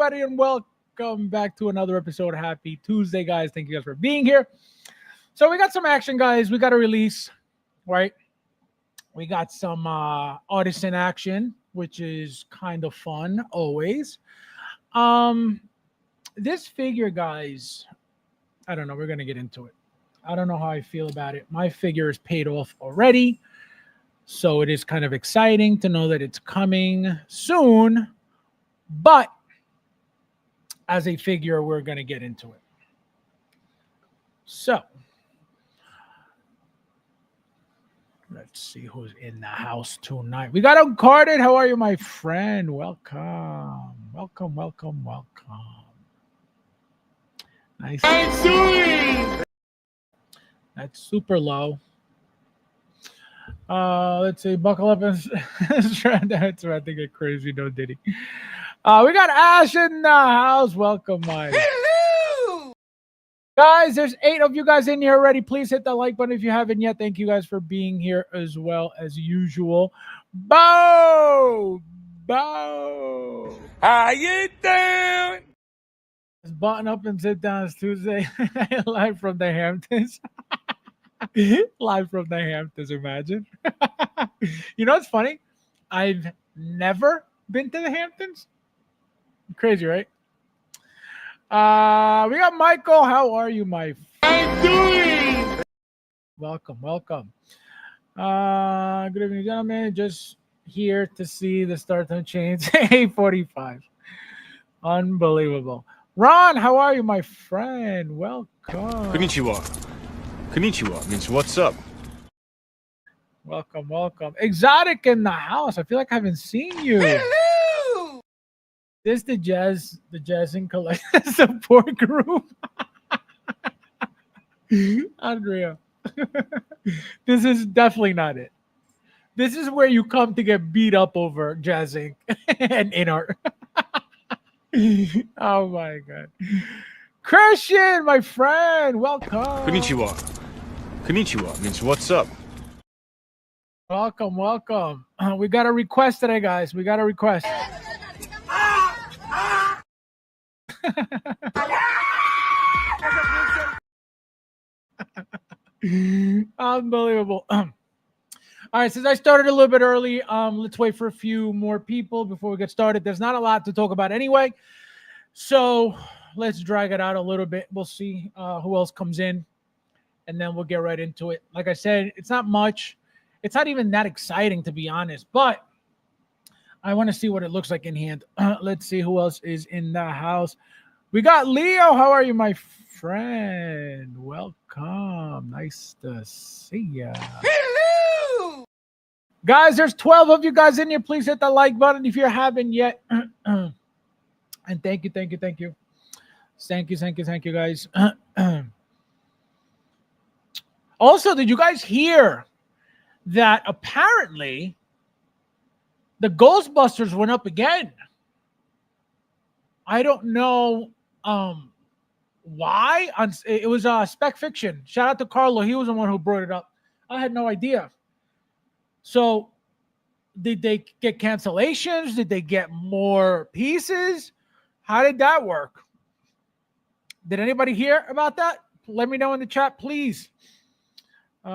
everybody, and welcome back to another episode. Happy Tuesday, guys. Thank you guys for being here. So we got some action, guys. We got a release, right? We got some artisan action, which is kind of fun always. This figure, guys, I don't know. We're gonna get into it. I don't know how I feel about it. My figure is paid off already, so it is kind of exciting to know that it's coming soon. But as a figure, we're gonna get into it. So let's see who's in the house tonight. We got Uncarded. How are you, my friend? Welcome. Welcome, welcome, welcome. Nice. That's super low. Let's see. Buckle up and trying to get crazy. No Diddy. We got Ash in the house. Welcome, Mike. Hello! Guys, there's 8 of you guys in here already. Please hit the like button if you haven't yet. Thank you guys for being here as well as usual. Bo! Bo! How you doing? Button up and sit down. It's Tuesday. Live from the Hamptons. Live from the Hamptons, imagine. You know what's funny? I've never been to the Hamptons. Crazy, right? We got Michael. How are you, my I'm doing. Welcome, welcome. Good evening, gentlemen. Just here to see the start time change. 8:45. Unbelievable. Ron, how are you, my friend? Welcome. Konnichiwa. Konnichiwa means what's up. Welcome, welcome. Exotic in the house. I feel like I haven't seen you. Hello! This the jazzing collective support group. Unreal. This is definitely not it. This is where you come to get beat up over jazzing and in art. Oh my god. Christian, my friend, welcome. Konnichiwa. Konnichiwa means what's up. Welcome, welcome. We got a request today, guys. We got a request. Unbelievable. All right, since I started a little bit early, let's wait for a few more people before we get started. There's not a lot to talk about anyway, so let's drag it out a little bit. We'll see who else comes in, and then we'll get right into it. Like I said, it's not much. It's not even that exciting, to be honest, but I want to see what it looks like in hand. Let's see who else is in the house. We got Leo. How are you, my friend? Welcome. Nice to see you. Hello! Guys, there's 12 of you guys in here. Please hit the like button if you haven't yet. And thank you, thank you, thank you. Thank you, thank you, thank you, guys. Also, did you guys hear that apparently the Ghostbusters went up again? I don't know why. It was Spec Fiction. Shout out to Carlo. He was the one who brought it up. I had no idea. So did they get cancellations? Did they get more pieces? How did that work? Did anybody hear about that? Let me know in the chat, please. He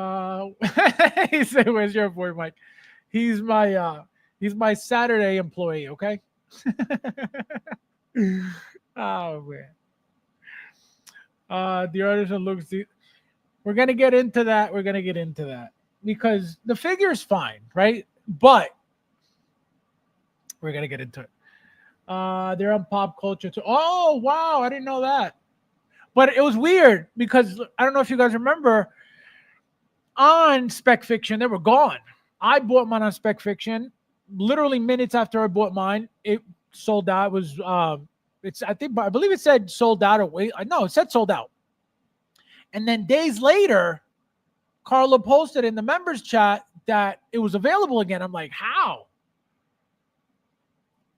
said, "Where's your boy, Mike?" He's my Saturday employee. Okay. Oh man. The artisan looks. We're gonna get into that. We're gonna get into that because the figure is fine, right? But we're gonna get into it. They're on pop culture too. Oh wow, I didn't know that. But it was weird because I don't know if you guys remember on Spec Fiction, they were gone. I bought mine on Spec Fiction. Literally minutes after I bought mine, it sold out. It was I believe it said sold out or wait. No, it said sold out. And then days later, Carla posted in the members chat that it was available again. I'm like, how?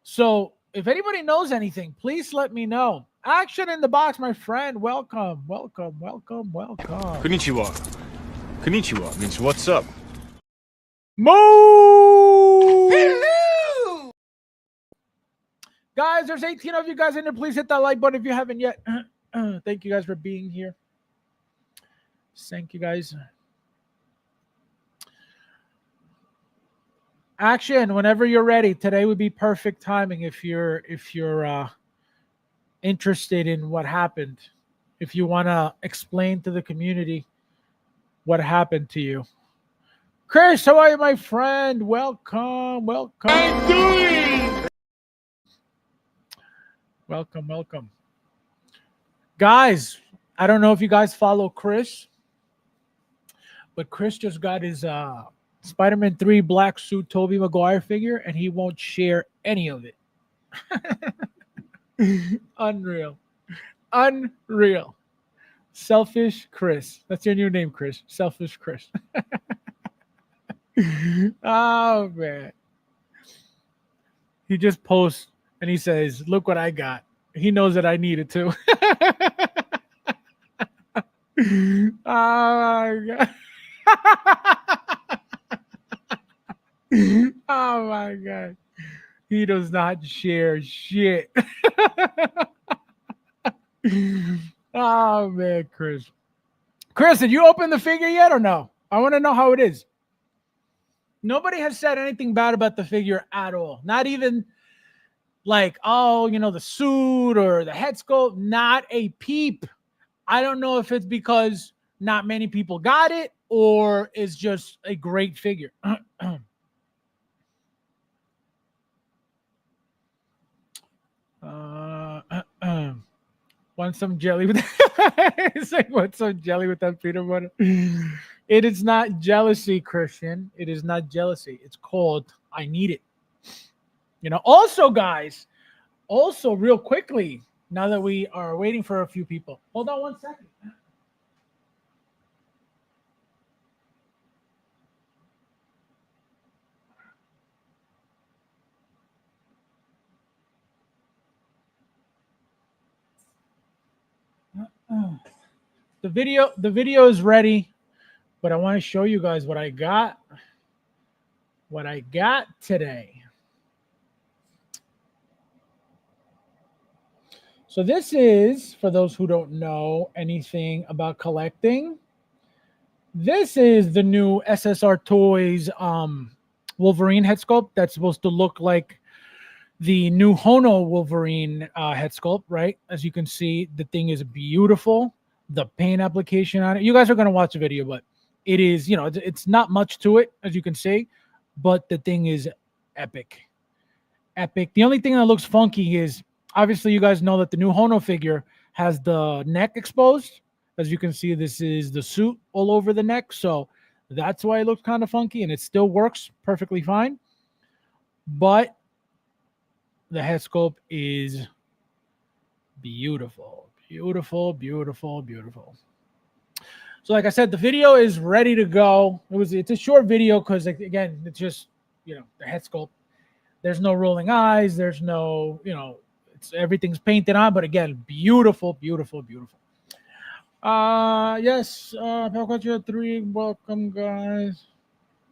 So if anybody knows anything, please let me know. Action in the box, my friend. Welcome, welcome, welcome, welcome. Konnichiwa. Konnichiwa means what's up. Move! Hello! Guys, there's 18 of you guys in there. Please hit that like button if you haven't yet. Thank you guys for being here. Thank you guys. Action whenever you're ready. Today would be perfect timing if you're interested in what happened. If you want to explain to the community what happened to you. Chris, how are you, my friend? Welcome. I'm doing. Welcome. Guys, I don't know if you guys follow Chris, but Chris just got his Spider-Man 3 black suit Tobey Maguire figure, and he won't share any of it. Unreal. Selfish Chris. That's your new name, Chris. Selfish Chris. Oh, man. He just posts and he says, look what I got. He knows that I need it too. Oh, my God. Oh my God. He does not share shit. Oh man, Chris. Chris, did you open the figure yet or no? I want to know how it is. Nobody has said anything bad about the figure at all. Not even like, oh, the suit or the head sculpt. Not a peep. I don't know if it's because not many people got it or it's just a great figure. Want some jelly with it's like, want some jelly with that peanut butter? It is not jealousy, Christian. It is not jealousy. It's called I need it. Also, guys, real quickly, now that we are waiting for a few people. Hold on 1 second. The video is ready, but I want to show you guys what I got today. So this is, for those who don't know anything about collecting, this is the new SSR Toys Wolverine head sculpt that's supposed to look like the new Hono Wolverine head sculpt, right? As you can see, the thing is beautiful. The paint application on it. You guys are going to watch the video, but it is, it's not much to it, as you can see, but the thing is epic. The only thing that looks funky is, obviously, you guys know that the new Hono figure has the neck exposed. As you can see, this is the suit all over the neck. So that's why it looks kind of funky, and it still works perfectly fine. But the head sculpt is beautiful. So like I said, the video is ready to go. It's a short video because, again, it's just, the head sculpt. There's no rolling eyes. There's no, everything's painted on. But again, beautiful. Yes. Power 3. Welcome, guys.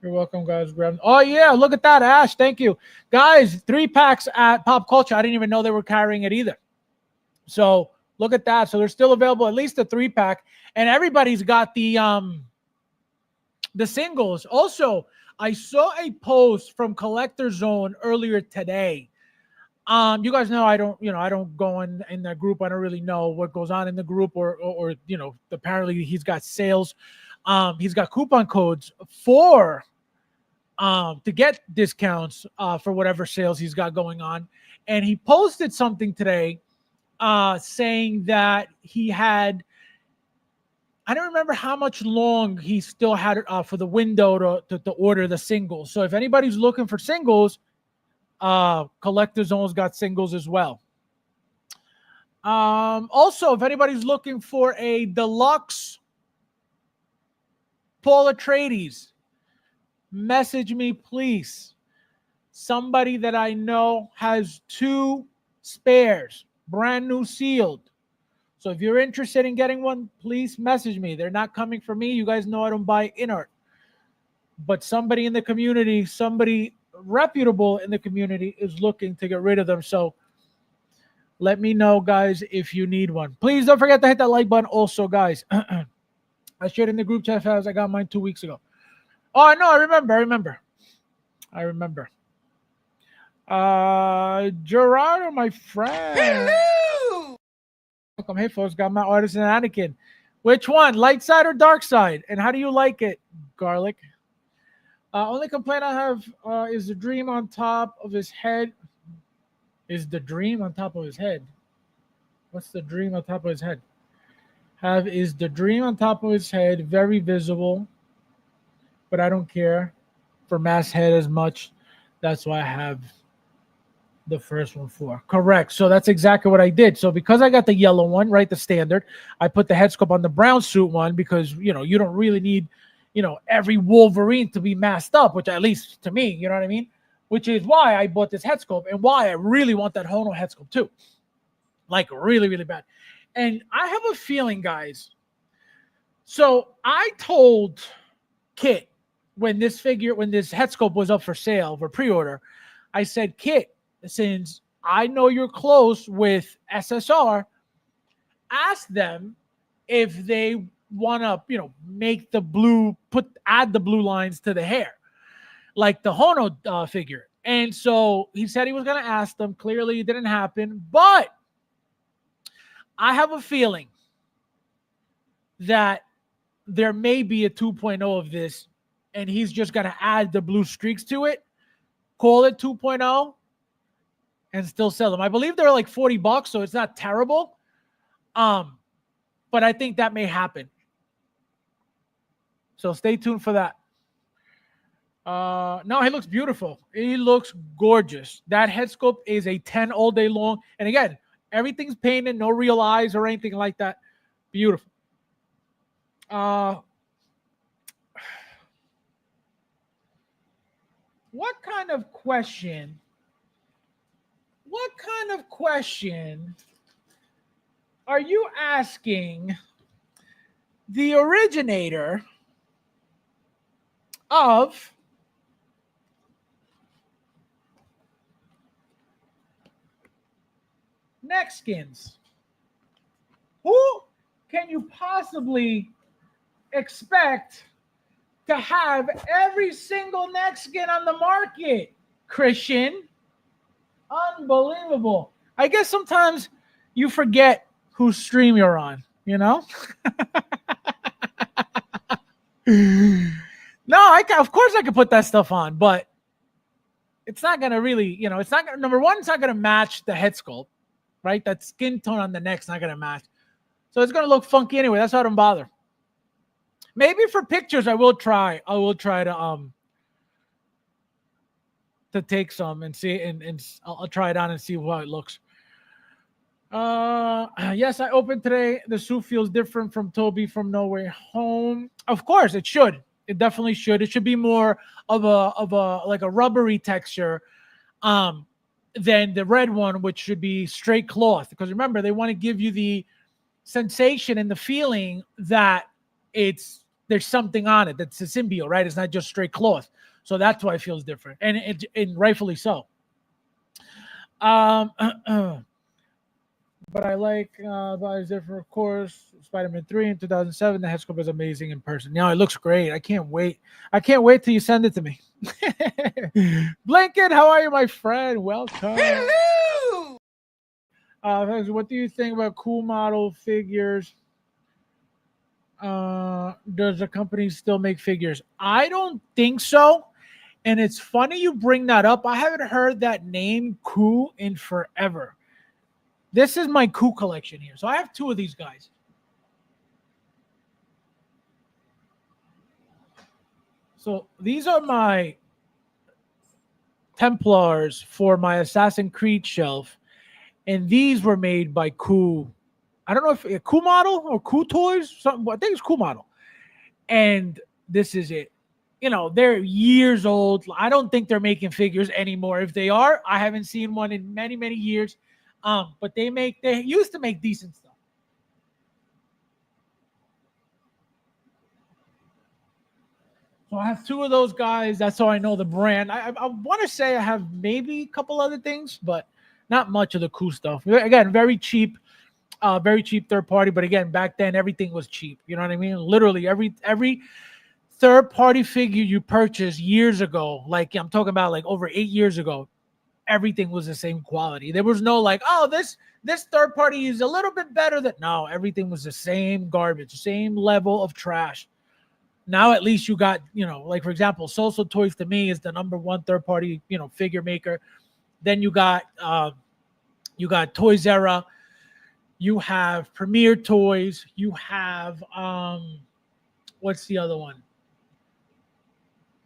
You're welcome, guys. Oh, yeah. Look at that, Ash. Thank you. Guys, 3 packs at Pop Culture. I didn't even know they were carrying it either. So look at that. So they're still available, at least a 3-pack. And everybody's got the singles. Also, I saw a post from Collector Zone earlier today. You guys know I don't go in that group. I don't really know what goes on in the group or apparently he's got sales. He's got coupon codes for to get discounts for whatever sales he's got going on. And he posted something today saying that he had, I don't remember how much long he still had for the window to order the singles. So if anybody's looking for singles, Collector Zone's got singles as well. Also, if anybody's looking for a deluxe Paul Atreides, message me, please. Somebody that I know has 2 spares, brand new sealed. So if you're interested in getting one, please message me. They're not coming from me. You guys know I don't buy in art. But somebody in the community, somebody reputable in the community is looking to get rid of them. So Let me know, guys, if you need one. Please don't forget to hit that like button. Also, guys, I shared in the group chat as I got mine 2 weeks ago. Oh no, I remember. Gerardo, my friend. Hello! Welcome. Hey, folks, got my artist and Anakin. Which one, light side or dark side? And how do you like it, Garlic? Only complaint I have is the dream on top of his head. Is the dream on top of his head? What's the dream on top of his head? Is the dream on top of his head very visible, but I don't care for mass head as much. That's why I have the first one for. Correct. So that's exactly what I did. So because I got the yellow one, right, the standard, I put the head sculpt on the brown suit one because, you know, you don't really need, you know, every Wolverine to be masked up, which at least to me, you know what I mean? Which is why I bought this head sculpt and why I really want that Hono head sculpt too. Like really, really bad. And I have a feeling, guys. So I told Kit when this head sculpt was up for sale for pre-order, I said, Kit, since I know you're close with SSR, ask them if they want to, you know, make the blue, add the blue lines to the hair, like the Hono figure. And so he said he was going to ask them. Clearly, it didn't happen, but I have a feeling that there may be a 2.0 of this, and he's just going to add the blue streaks to it, call it 2.0, and still sell them. I believe they're like $40, so it's not terrible. But I think that may happen. So stay tuned for that. No, he looks beautiful. He looks gorgeous. That head sculpt is a 10 all day long. And again, everything's painted, no real eyes or anything like that. Beautiful. What kind of question are you asking the originator of neck skins? Who can you possibly expect to have every single neck skin on the market, Christian? Unbelievable. I guess sometimes you forget whose stream you're on, you know? No, of course I could put that stuff on, but it's not going to really, you know, it's not going to, number one, it's not going to match the head sculpt, right? That skin tone on the neck's not going to match. So it's going to look funky anyway. That's why I don't bother. Maybe for pictures, I will try to take some and see, and I'll try it on and see how it looks. Yes, I opened today. The suit feels different from Toby from No Way Home. Of course, it should. It definitely should. It should be more of a like a rubbery texture, than the red one, which should be straight cloth. Because remember, they want to give you the sensation and the feeling that there's something on it. That's a symbiote, right? It's not just straight cloth. So that's why it feels different, and rightfully so. But I like Body's different, of course. Spider-Man 3 in 2007. The head sculpt is amazing in person. It looks great. I can't wait. I can't wait till you send it to me. Blinken, how are you, my friend? Welcome. Hello! What do you think about cool model figures? Does the company still make figures? I don't think so. And it's funny you bring that up. I haven't heard that name Coup in forever. This is my Coup collection here. So I have two of these guys. So these are my Templars for my Assassin's Creed shelf. And these were made by Coup. I don't know if a Coup model or Coup Toys. Something, I think it's Coup model. And this is it. You know, they're years old. I don't think they're making figures anymore. If they are, I haven't seen one in many, many years. But they used to make decent stuff. So I have two of those guys. That's how I know the brand. I want to say I have maybe a couple other things, but Not much of the cool stuff. Again, very cheap third party. But again, back then everything was cheap. You know what I mean? Literally every third party figure you purchased years ago, like I'm talking about like over 8 years ago, everything was the same quality. There was no like, oh, this third party is a little bit better than. No, everything was the same garbage, same level of trash. Now at least you got, like for example, Social Toys to me is the number one third party, figure maker. Then you got Toys Era, you have Premier Toys, you have what's the other one?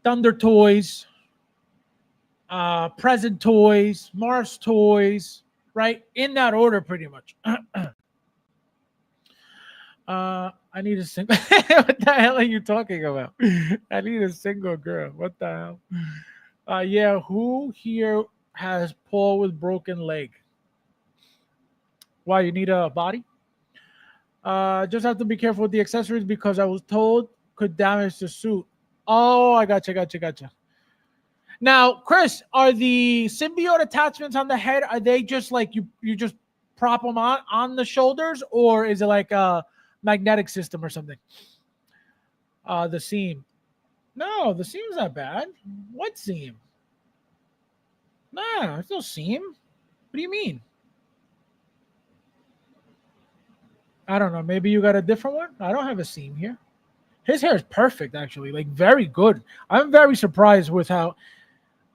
Thunder Toys, Present Toys, Mars Toys, right? In that order, pretty much. I need a single. What the hell are you talking about? I need a single girl. What the hell? Yeah, who here has Paul with broken leg? Why, you need a body? Just have to be careful with the accessories because I was told could damage the suit. Oh, I gotcha. Now, Chris, are the symbiote attachments on the head, are they just like you just prop them on the shoulders, or is it like a magnetic system or something? The seam. No, the seam's not bad. What seam? Nah, there's no seam. What do you mean? I don't know. Maybe you got a different one? I don't have a seam here. His hair is perfect, actually. Like, very good. I'm very surprised with how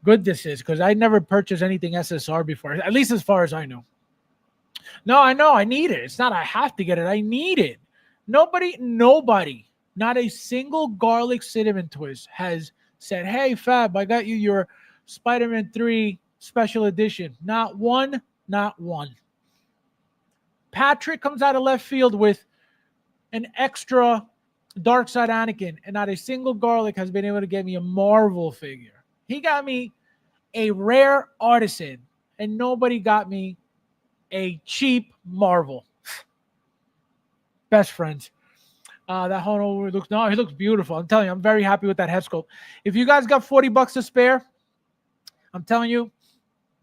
good this is because I never purchased anything SSR before, at least as far as I know. No, I know. I need it. It's not I have to get it. I need it. Nobody, not a single garlic cinnamon twist has said, hey, Fab, I got you your Spider-Man 3 special edition. Not one. Patrick comes out of left field with an extra Dark Side Anakin, and not a single garlic has been able to get me a Marvel figure. He got me a rare artisan, and nobody got me a cheap Marvel. Best friends. That whole looks, no, he looks beautiful. I'm telling you, I'm very happy with that head sculpt. If you guys got $40 to spare, I'm telling you,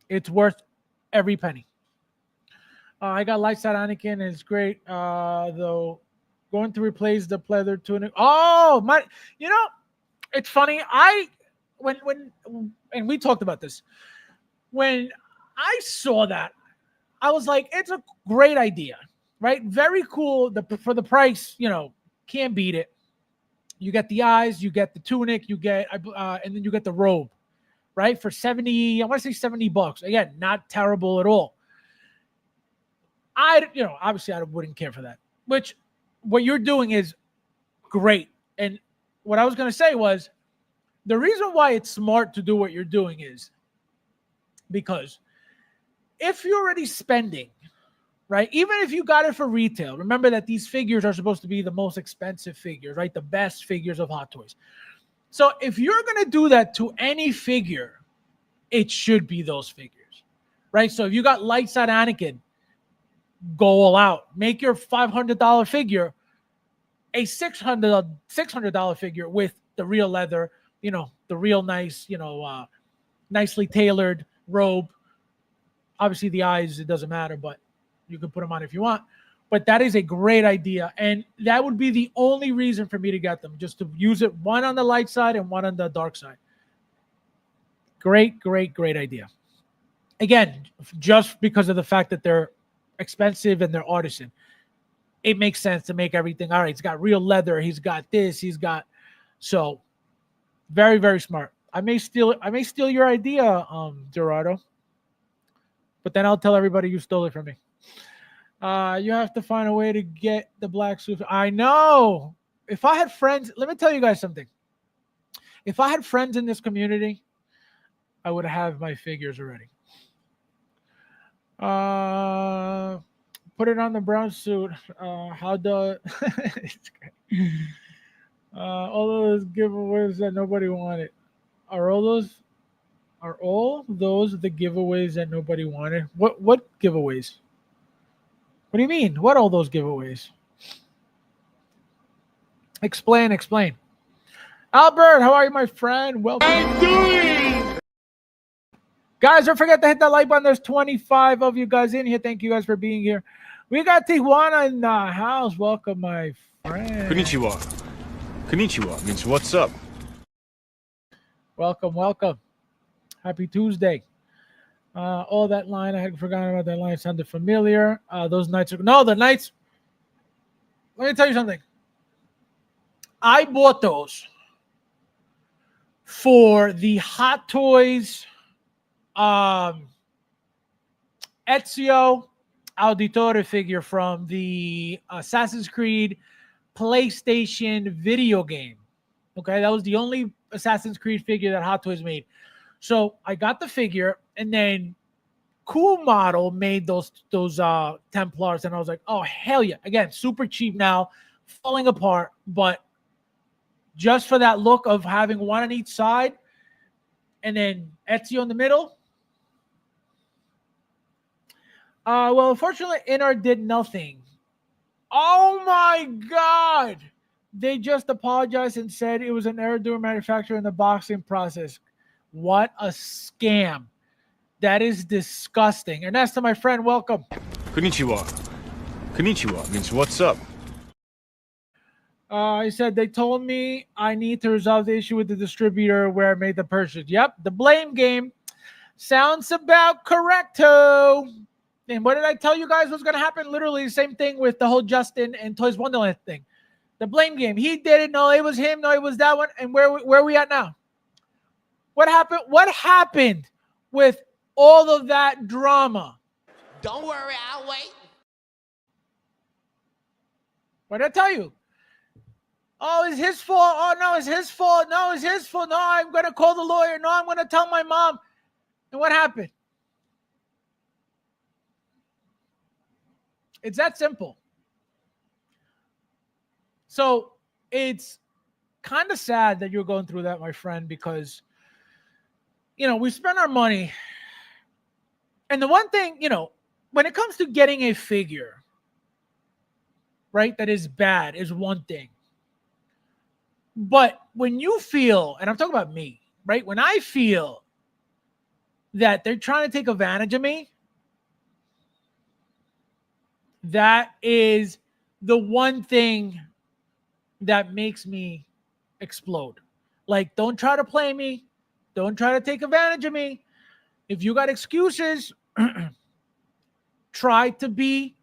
it's worth every penny. I got Light Side Anakin, and it's great. Though going to replace the pleather tunic. Oh my! It's funny. When and we talked about this. When I saw that, I was like, it's a great idea, right? Very cool. For the price, can't beat it. You get the eyes, you get the tunic, you get, and then you get the robe, right? For 70, I want to say $70. Again, not terrible at all. Obviously I wouldn't care for that, which what you're doing is great. And what I was going to say was the reason why it's smart to do what you're doing is because if you're already spending, right, even if you got it for retail, remember that these figures are supposed to be the most expensive figures, right? The best figures of Hot Toys. So if you're going to do that to any figure, it should be those figures, right? So if you got Light Side Anakin, go all out. Make your $500 figure a $600 figure with the real leather, the real nice, nicely tailored robe. Obviously the eyes, it doesn't matter, but you can put them on if you want. But that is a great idea. And that would be the only reason for me to get them, just to use it one on the light side and one on the dark side. Great idea. Again, just because of the fact that they're expensive and they're artisan, it makes sense to make everything all right. He's got real leather, he's got this, so very, very smart. I may steal your idea, Gerardo, but then I'll tell everybody you stole it from me. You have to find a way to get the black suit. I know. If I had friends, let me tell you guys something. If I had friends in this community, I would have my figures already. Put it on the brown suit. How the all those giveaways that nobody wanted. Are all those the giveaways that nobody wanted? What giveaways? What do you mean? What all those giveaways? Explain. Albert, how are you, my friend? Welcome. Guys, don't forget to hit that like button. There's 25 of you guys in here. Thank you guys for being here. We got Tijuana in the house. Welcome, my friend. Konnichiwa. Konnichiwa means what's up. Welcome, welcome. Happy Tuesday. All that line, I had forgotten about that line. Sounded familiar. Those nights are the nights. Let me tell you something. I bought those for the Hot Toys Ezio Auditore figure from the Assassin's Creed PlayStation video game. Okay, that was the only Assassin's Creed figure that Hot Toys made. So I got the figure, and then Cool Model made those Templars, and I was like, oh hell yeah! Again, super cheap now, falling apart, but just for that look of having one on each side, and then Ezio in the middle. Well, unfortunately, Inner did nothing. Oh my God! They just apologized and said it was an error during manufacturing the boxing process. What a scam. That is disgusting. Ernesto, my friend, welcome. Konnichiwa. Konnichiwa means what's up. He said they told me I need to resolve the issue with the distributor where I made the purchase. Yep, the blame game. Sounds about correcto. And what did I tell you guys was going to happen? Literally the same thing with the whole Justin and Toys Wonderland thing. The blame game. He did it. No, it was him. No, it was that one. And where are we at now? What happened? What happened with all of that drama? Don't worry, I'll wait. What did I tell you? Oh, it's his fault. Oh, no, it's his fault. No, it's his fault. No, I'm going to call the lawyer. No, I'm going to tell my mom. And what happened? It's that simple. So it's kind of sad that you're going through that, my friend, because, you know, we spend our money. And the one thing, you know, when it comes to getting a figure, right, that is bad is one thing. But when you feel, and I'm talking about me, right, when I feel that they're trying to take advantage of me, that is the one thing that makes me explode. Like, don't try to play me. Don't try to take advantage of me. If you got excuses, try to be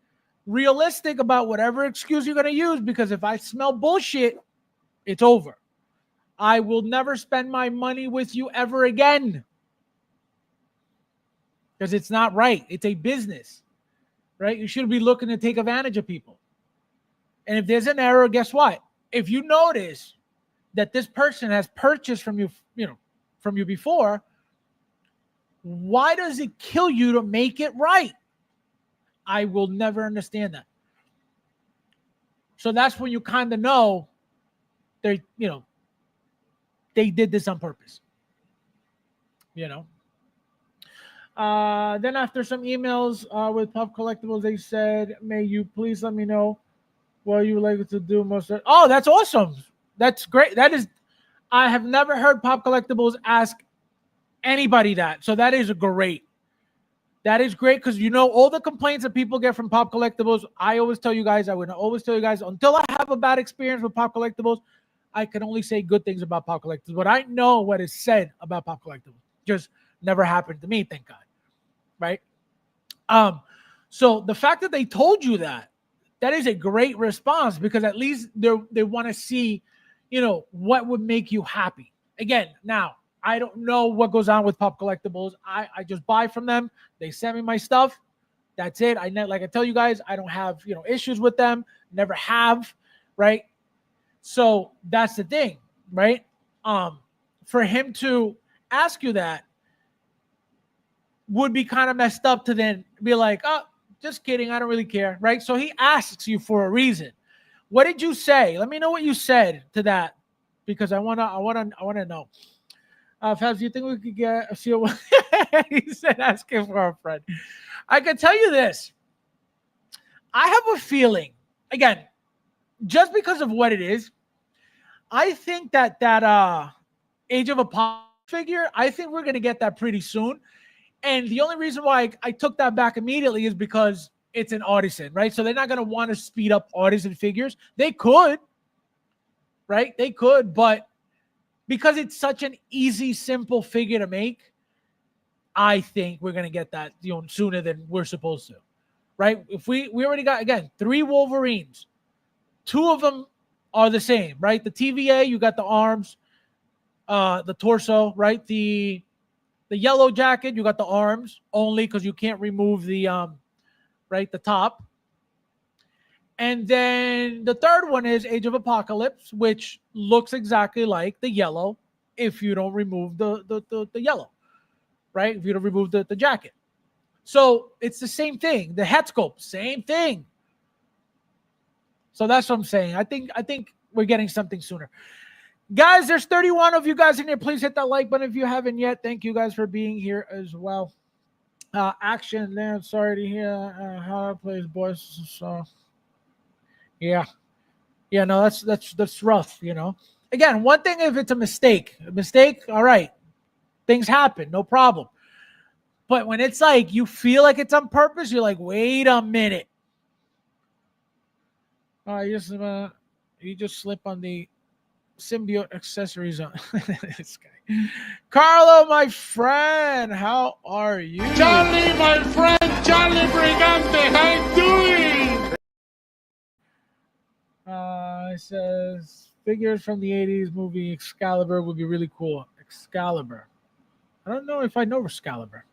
realistic about whatever excuse you're going to use, because if I smell bullshit, it's over. I will never spend my money with you ever again, because it's not right. It's a business, right? You shouldn't be looking to take advantage of people. And if there's an error, guess what? If you notice that this person has purchased from you, from you before, why does it kill you to make it right? I will never understand that. So that's when you kind of know they did this on purpose. Then after some emails with Pop Collectibles, they said, may you please let me know what you would like to do most of. Oh, that's awesome. That's great. I have never heard Pop Collectibles ask anybody that. So that is great. That is great, because all the complaints that people get from Pop Collectibles, I always tell you guys, I would always tell you guys, until I have a bad experience with Pop Collectibles, I can only say good things about Pop Collectibles. But I know what is said about Pop Collectibles. Just never happened to me, thank God. Right? So the fact that they told you that is a great response, because at least they want to see, what would make you happy. Again, now, I don't know what goes on with Pop Collectibles. I just buy from them. They send me my stuff. That's it. Like I tell you guys, I don't have, issues with them. Never have, right? So that's the thing, right? For him to ask you that would be kind of messed up to then be like, oh, just kidding. I don't really care, right? So he asks you for a reason. What did you say? Let me know what you said to that, because I wanna know. Fabs, do you think we could get a seal? He said, asking for a friend. I can tell you this. I have a feeling, again, just because of what it is, I think that Age of Apollo figure, I think we're going to get that pretty soon. And the only reason why I took that back immediately is because it's an artisan, right? So they're not going to want to speed up artisan figures. They could, right? They could, but because it's such an easy, simple figure to make, I think we're going to get that, sooner than we're supposed to, right? If we already got, again, 3 Wolverines. 2 of them are the same, right? The TVA, you got the arms, the torso, right? The yellow jacket, you got the arms only because you can't remove the right, the top. And then the third one is Age of Apocalypse, which looks exactly like the yellow if you don't remove the yellow, right? If you don't remove the jacket. So it's the same thing. The head sculpt, same thing. So that's what I'm saying. I think we're getting something sooner. Guys, there's 31 of you guys in here. Please hit that like button if you haven't yet. Thank you guys for being here as well. Action there. Sorry to hear how it plays, boys. So yeah. No, that's rough, Again, one thing if it's a mistake, all right. Things happen, no problem. But when it's like you feel like it's on purpose, you're like, wait a minute. You just slip on the symbiote accessories on this guy. Carlo, my friend, how are you? Charlie, my friend, Charlie Brigante, how you doing? It says figures from the 80s movie Excalibur would be really cool. Excalibur. I don't know if I know Excalibur.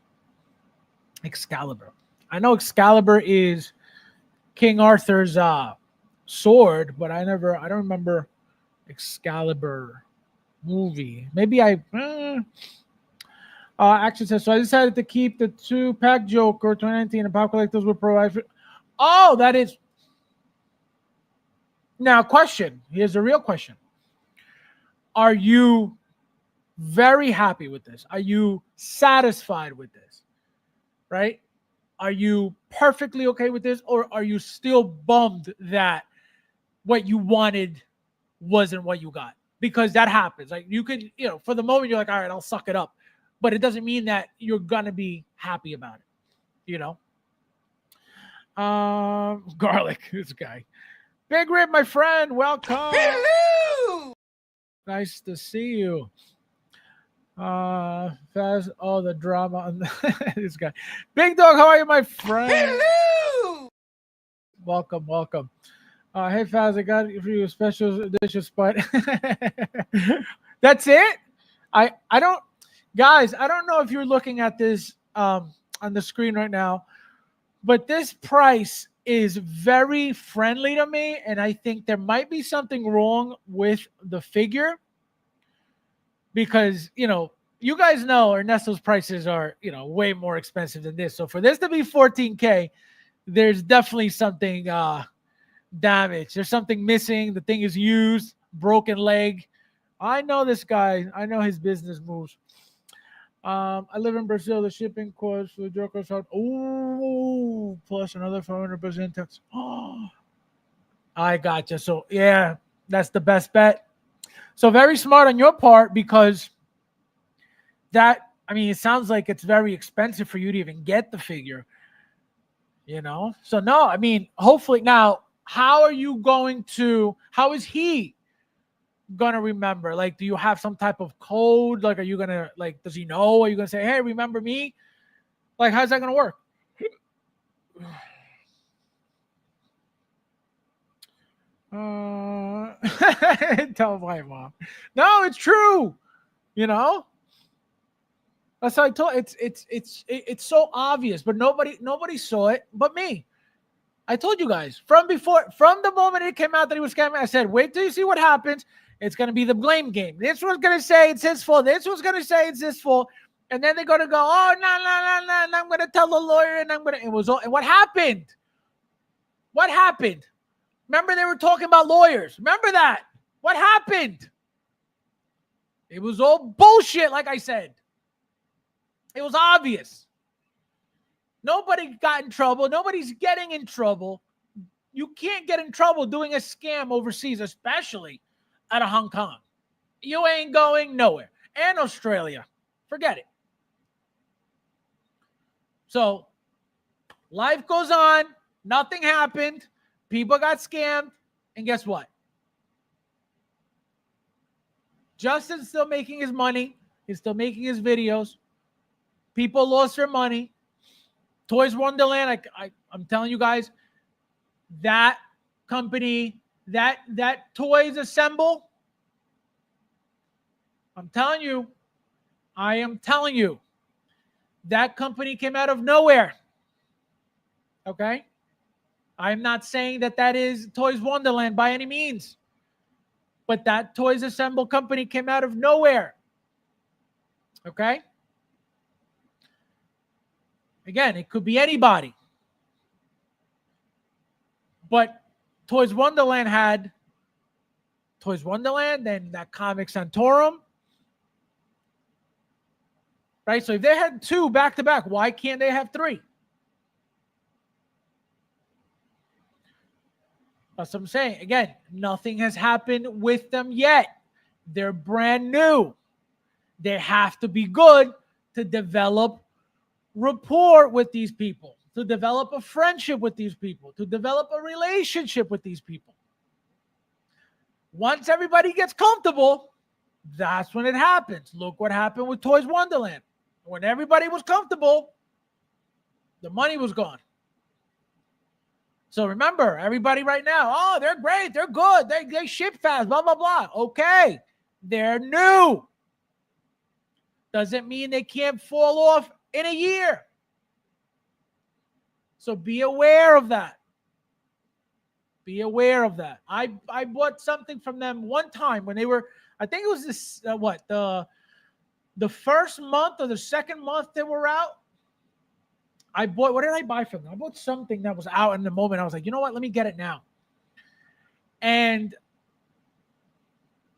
I know Excalibur is King Arthur's sword, but I don't remember Excalibur movie. Maybe Action says, so I decided to keep the 2-pack Joker 2019 and Pop Collectors will provide for. Oh, that is. Now, question. Here's a real question. Are you very happy with this? Are you satisfied with this? Right? Are you perfectly okay with this? Or are you still bummed that what you wanted wasn't what you got? Because that happens. Like you could, for the moment you're like, all right, I'll suck it up. But it doesn't mean that you're going to be happy about it. Garlic, this guy. Big Rip, my friend, welcome. Hello! Nice to see you. Faz, all the drama on this guy. Big Dog, how are you, my friend? Hello! Welcome. Hey Faz, I got for you a special edition spot. That's it? I don't, guys, I don't know if you're looking at this on the screen right now, but this price is very friendly to me, and I think there might be something wrong with the figure because, you guys know Ernesto's prices are, way more expensive than this. So for this to be $14K, there's definitely something damaged. There's something missing. The thing is used, broken leg. I know this guy. I know his business moves. I live in Brazil. The shipping cost for the Joker's out. Oh, plus another 400% tax. Oh, I gotcha. So yeah, that's the best bet. So very smart on your part because it sounds like it's very expensive for you to even get the figure. So no, hopefully now. How is he gonna remember? Like, do you have some type of code? Like, are you gonna, does he know? Are you gonna say, hey, remember me? Like, how's that gonna work? Tell my mom. No, it's true. That's how I told. It's so obvious, but nobody saw it but me. I told you guys from the moment it came out that he was scamming, I said, wait till you see what happens. It's going to be the blame game. This one's going to say it's his fault. This one's going to say it's his fault. And then they're going to go, oh, no. I'm going to tell the lawyer and and what happened? What happened? Remember they were talking about lawyers. Remember that? What happened? It was all bullshit, like I said. It was obvious. Nobody got in trouble. Nobody's getting in trouble. You can't get in trouble doing a scam overseas, especially out of Hong Kong. You ain't going nowhere. And Australia. Forget it. So life goes on. Nothing happened. People got scammed. And guess what? Justin's still making his money. He's still making his videos. People lost their money. Toys Wonderland, I'm telling you guys, that company, that Toys Assemble, I am telling you, that company came out of nowhere. Okay? I'm not saying that is Toys Wonderland by any means. But that Toys Assemble company came out of nowhere. Okay? Again, it could be anybody. But Toys Wonderland had Toys Wonderland, then that Comic Santorum. Right? So if they had 2 back-to-back, why can't they have 3? That's what I'm saying. Again, nothing has happened with them yet. They're brand new. They have to be good to develop rapport with these people, to develop a friendship with these people, to develop a relationship with these people. Once everybody gets comfortable, that's when it happens. Look what happened with Toys Wonderland. When everybody was comfortable, the money was gone. So remember, everybody right now, oh, they're great, they're good, they ship fast, blah, blah, blah. Okay, they're new. Doesn't mean they can't fall off in a year. So be aware of that. Be aware of that. I bought something from them one time when they were, I think it was this, the first month or the second month they were out. I bought, what did I buy from them? I bought something that was out in the moment. I was like, you know what? Let me get it now. And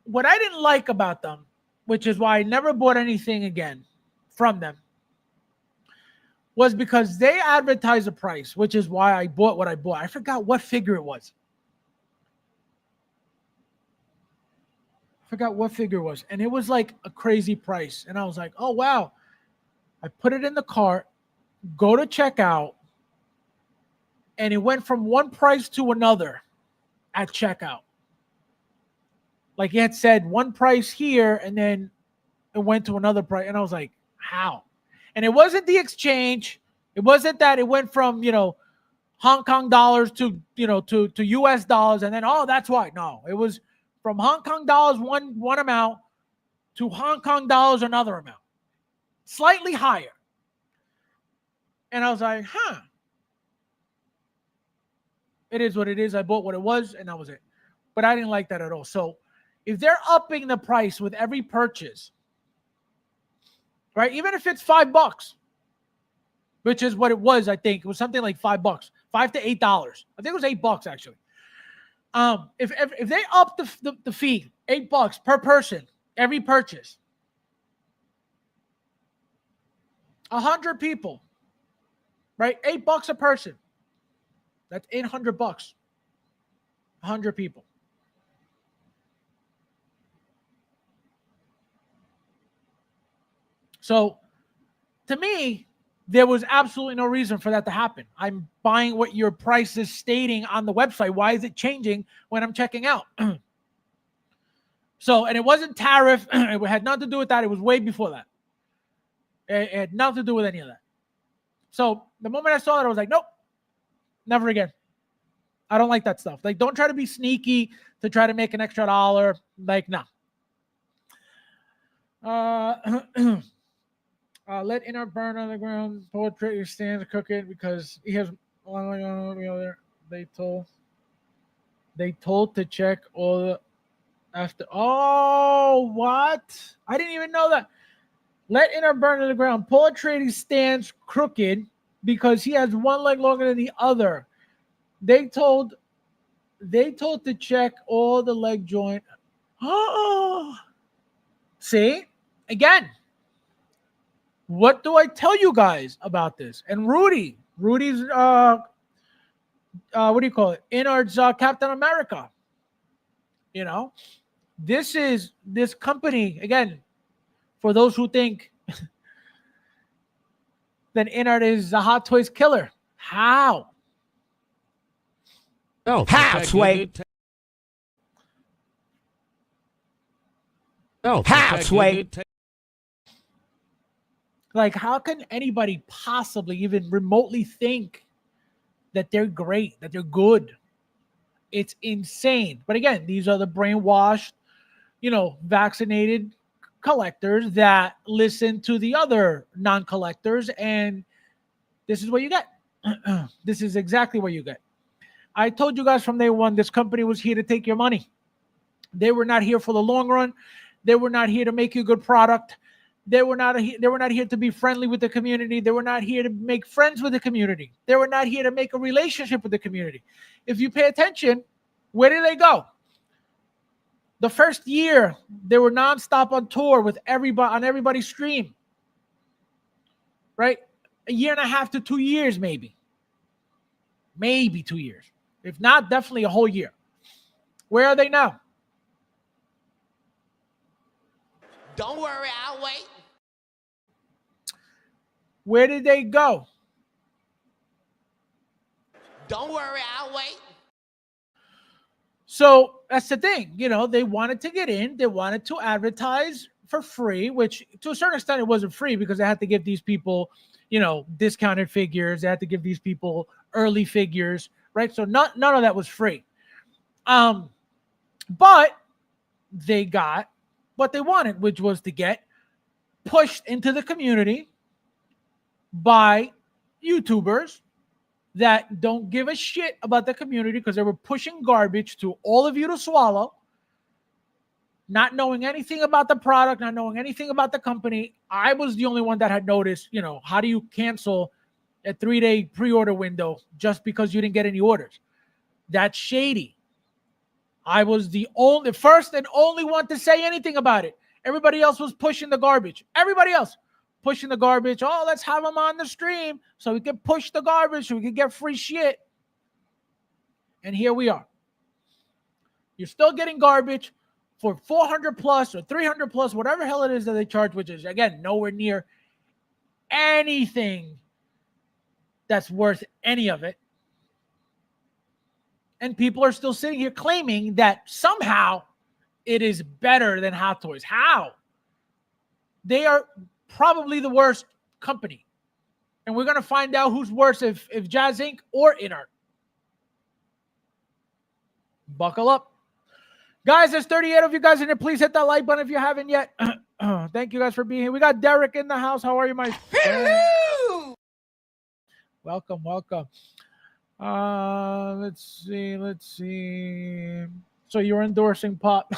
what I didn't like about them, which is why I never bought anything again from them, was because they advertised a price, which is why I bought what I bought. I forgot what figure it was. And it was like a crazy price. And I was like, oh, wow. I put it in the cart, go to checkout, and it went from one price to another at checkout. Like it had said one price here, and then it went to another price. And I was like, how? And it wasn't the exchange. It wasn't that it went from, Hong Kong dollars to US dollars. And then, oh, that's why. No, it was from Hong Kong dollars, one amount, to Hong Kong dollars, another amount. Slightly higher. And I was like, it is what it is. I bought what it was, and that was it. But I didn't like that at all. So if they're upping the price with every purchase, right? Even if it's $5, which is what it was, I think. It was something like $5, $5 to $8. I think it was $8 actually. If they up the fee, $8 per person, every purchase, 100 people, right? $8 a person. That's $800. 100 people. So, to me, there was absolutely no reason for that to happen. I'm buying what your price is stating on the website. Why is it changing when I'm checking out? So, and it wasn't tariff. It had nothing to do with that. It was way before that. It had nothing to do with any of that. So, the moment I saw that, I was like, nope, never again. I don't like that stuff. Like, don't try to be sneaky to try to make an extra $1. Like, no. Let inner burn on the ground. Portrait your stands cooking because he has they told to check all the after. Oh, what? I didn't even know that. Let inner burn on the ground. Paul Atreides stands crooked because he has one leg longer than the other. They told to check all the leg joint. Oh, see? Again, what do I tell you guys about this? And Rudy's what do you call it? Innards Captain America. This company, again, for those who think then Inart is the Hot Toys killer. How? Oh, How, Sway? Oh, How, Sway? Like, how can anybody possibly even remotely think that they're great, that they're good? It's insane. But again, these are the brainwashed, vaccinated collectors that listen to the other non-collectors, and this is what you get. This is exactly what you get. I told you guys from day one, this company was here to take your money. They were not here for the long run. They were not here to make you a good product. They were not here to be friendly with the community. They were not here to make friends with the community. They were not here to make a relationship with the community. If you pay attention, where did they go? The first year, they were nonstop on tour with everybody on everybody's stream. Right? A year and a half to 2 years, maybe. Maybe 2 years. If not, definitely a whole year. Where are they now? Don't worry, I'll wait. Where did they go? Don't worry, I'll wait. So that's the thing. They wanted to get in. They wanted to advertise for free, which to a certain extent it wasn't free because they had to give these people, discounted figures. They had to give these people early figures, right? So none of that was free. But they got what they wanted, which was to get pushed into the community by YouTubers that don't give a shit about the community because they were pushing garbage to all of you to swallow, not knowing anything about the product, not knowing anything about the company. I was the only one that had noticed, how do you cancel a 3-day pre-order window just because you didn't get any orders? That's shady. I was the first and only one to say anything about it. Everybody else was pushing the garbage. Everybody else pushing the garbage. Oh, let's have them on the stream so we can push the garbage so we can get free shit. And here we are. You're still getting garbage for 400 plus or 300 plus, whatever hell it is that they charge, which is, again, nowhere near anything that's worth any of it. And people are still sitting here claiming that somehow it is better than Hot Toys. How? They are probably the worst company. And we're going to find out who's worse, if Jazz Inc. or Inart. Buckle up. Guys, there's 38 of you guys in there. Please hit that like button if you haven't yet. Thank you guys for being here. We got Derek in the house. How are you, my friend? Hello! Welcome. Let's see. So you're endorsing Pop.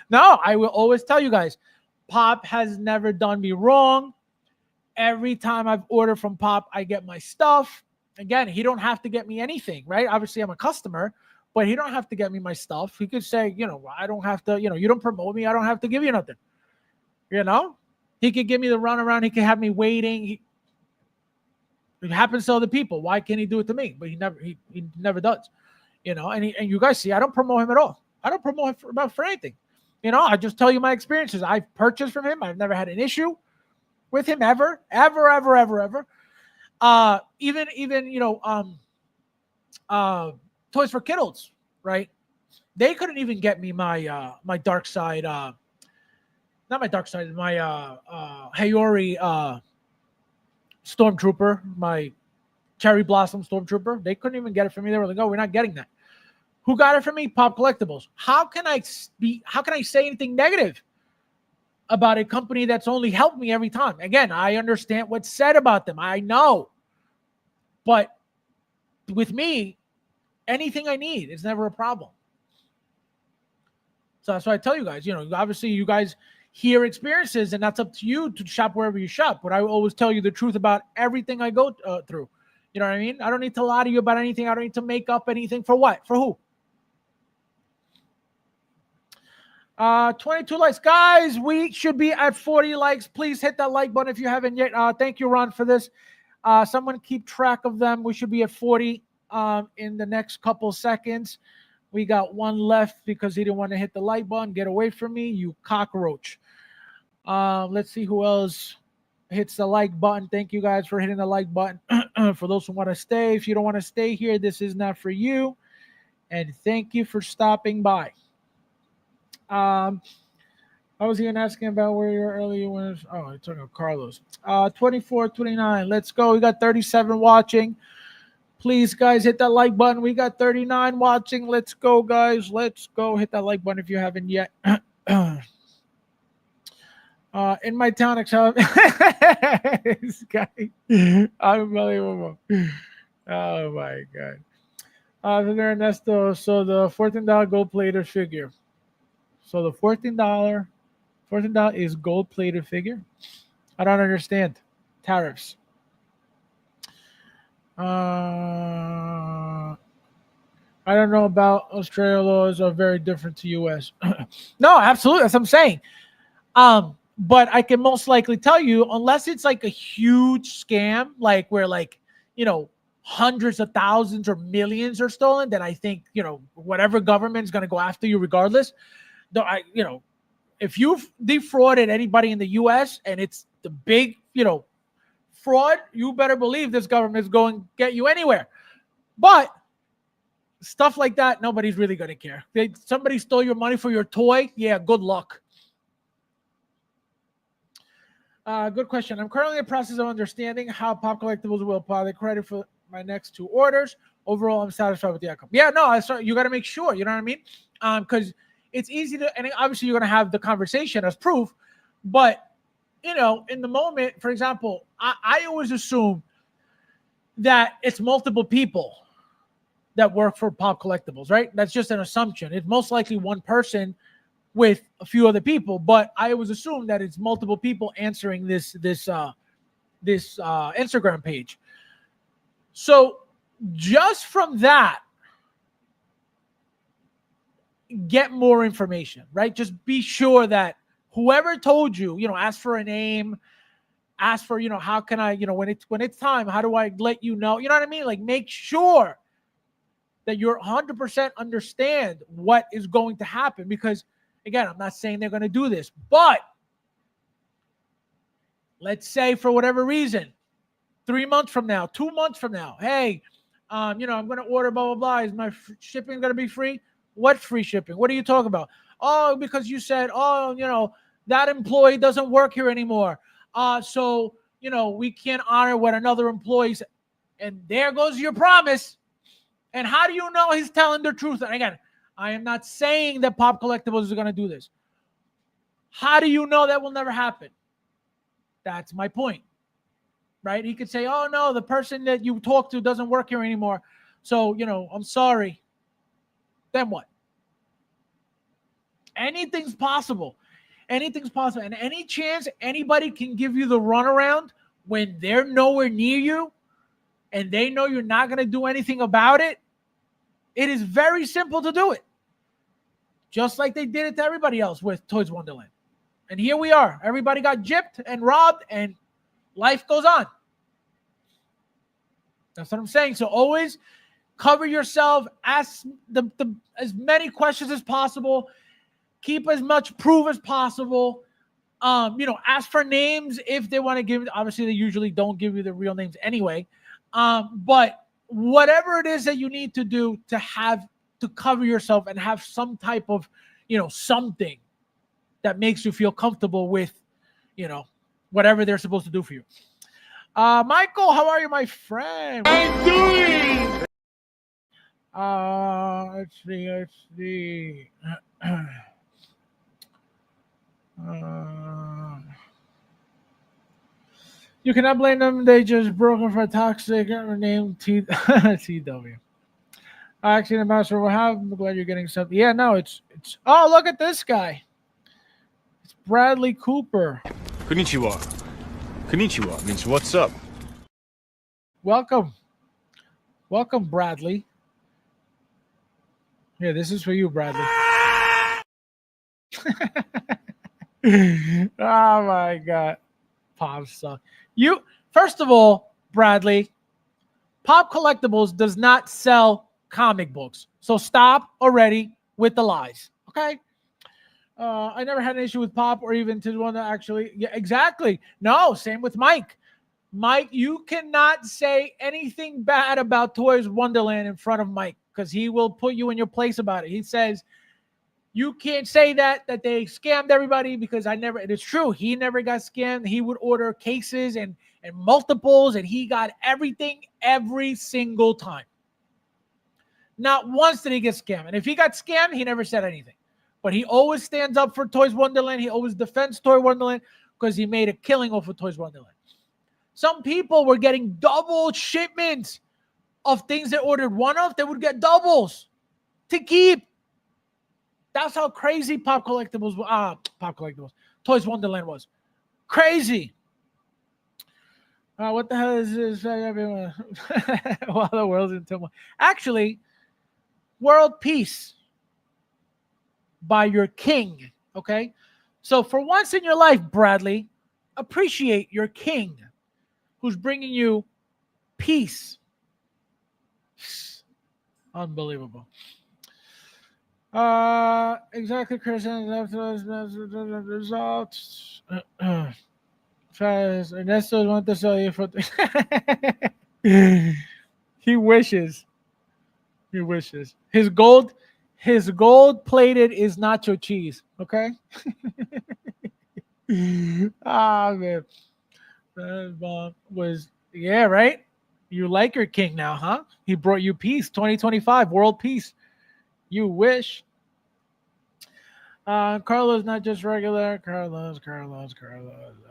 No, I will always tell you guys, Pop has never done me wrong. Every time I've ordered from Pop, I get my stuff. Again, he don't have to get me anything, right? Obviously, I'm a customer, but he don't have to get me my stuff. He could say, I don't have to, you don't promote me. I don't have to give you nothing. He could give me the runaround. He could have me waiting. It happens to other people. Why can't he do it to me? But he never does. And you guys see, I don't promote him at all. I don't promote him for anything. I just tell you my experiences. I've purchased from him. I've never had an issue with him ever. Even Toys for Kiddles, right? They couldn't even get me my my dark side, not my dark side, my Hayori Stormtrooper, my Cherry Blossom Stormtrooper. They couldn't even get it for me. They were like, "Oh, we're not getting that." Who got it for me? Pop Collectibles. How can I say anything negative about a company that's only helped me every time? Again, I understand what's said about them. I know. But with me, anything I need is never a problem. So that's why I tell you guys, obviously you guys hear experiences and that's up to you to shop wherever you shop. But I always tell you the truth about everything I go through. You know what I mean? I don't need to lie to you about anything. I don't need to make up anything. For what? For who? 22 likes. Guys, we should be at 40 likes. Please hit that like button if you haven't yet. Thank you, Ron, for this. Someone keep track of them. We should be at 40 in the next couple seconds. We got one left because he didn't want to hit the like button. Get away from me, you cockroach. Let's see who else hits the like button. Thank you guys for hitting the like button. For those who want to stay, if you don't want to stay here, this is not for you. And thank you for stopping by. I was even asking about where your early winners. Oh, you're talking about Carlos. 24, 29. Let's go. We got 37 watching. Please, guys, hit that like button. We got 39 watching. Let's go, guys. Let's go. Hit that like button if you haven't yet. In my town, this guy, unbelievable. Oh my god. Ernesto, so the $14 gold plated figure. So the $14 is gold plated figure. I don't understand. Tariffs. I don't know about Australia laws are very different to US. No, absolutely. That's what I'm saying. But I can most likely tell you, unless it's like a huge scam, like where like, hundreds of thousands or millions are stolen, then I think, whatever government is going to go after you regardless. If you've defrauded anybody in the US and it's the big, fraud, you better believe this government is going to get you anywhere. But stuff like that, nobody's really going to care. Somebody stole your money for your toy. Yeah, good luck. Good question. I'm currently in the process of understanding how Pop Collectibles will apply the credit for my next 2 orders. Overall, I'm satisfied with the outcome. Yeah, no, you got to make sure. You know what I mean? Because it's easy to, and obviously you're going to have the conversation as proof. But, in the moment, for example, I always assume that it's multiple people that work for Pop Collectibles, right? That's just an assumption. It's most likely one person with a few other people, but I always assume that it's multiple people answering this Instagram page. So just from that, get more information, right? Just be sure that whoever told you, ask for a name, ask for, how can I, when it's time, how do I let you know? You know what I mean? Like, make sure that you're 100% understand what is going to happen, because again, I'm not saying they're going to do this, but let's say for whatever reason, 3 months from now, 2 months from now, hey, I'm going to order blah, blah, blah. Is my shipping going to be free? What free shipping? What are you talking about? Oh, because you said, that employee doesn't work here anymore. So, we can't honor what another employee said. And there goes your promise. And how do you know he's telling the truth? And again, I am not saying that Pop Collectibles is going to do this. How do you know that will never happen? That's my point, right? He could say, oh, no, the person that you talked to doesn't work here anymore. So, I'm sorry. Then what? Anything's possible. Anything's possible. And any chance anybody can give you the runaround when they're nowhere near you and they know you're not going to do anything about it, it is very simple to do it. Just like they did it to everybody else with Toys Wonderland. And here we are. Everybody got gypped and robbed, and life goes on. That's what I'm saying. So always cover yourself. Ask as many questions as possible. Keep as much proof as possible. Ask for names if they want to give. Obviously, they usually don't give you the real names anyway. But whatever it is that you need to do to cover yourself and have some type of, something that makes you feel comfortable with, whatever they're supposed to do for you. Michael, how are you, my friend? I'm doing. Let's see. You cannot blame them. They just broken for a toxic name TW. Actually, the master will have. I'm glad you're getting something. Yeah, no, it's. Oh, look at this guy. It's Bradley Cooper. Konnichiwa. Konnichiwa means what's up. Welcome, Bradley. Yeah, this is for you, Bradley. Oh my God, Pop suck. First of all, Bradley, Pop Collectibles does not sell comic books, so stop already with the lies. Okay. I never had an issue with Pop or even to the one that actually. Yeah, exactly. No, same with Mike. Mike, you cannot say anything bad about Toys Wonderland in front of Mike because he will put you in your place about it. He says you can't say that they scammed everybody because I never. It is true. He never got scammed. He would order cases and multiples, and he got everything every single time. Not once did he get scammed. And if he got scammed, he never said anything. But he always stands up for Toys Wonderland. He always defends Toy Wonderland because he made a killing off of Toys Wonderland. Some people were getting double shipments of things they ordered one of. They would get doubles to keep. That's how crazy Pop Collectibles, Toys Wonderland was. Crazy. What the hell is this? While the world's in turmoil. Actually, world peace by your king. Okay? So for once in your life, Bradley, appreciate your king who's bringing you peace. Unbelievable. Exactly, Christian. Results. Ernesto wants to sell you for. He wishes. He wishes. His gold plated is nacho cheese. Okay. Man. Was right. You like your king now, huh? He brought you peace. 2025 world peace. You wish. Carlos, not just regular. Carlos. All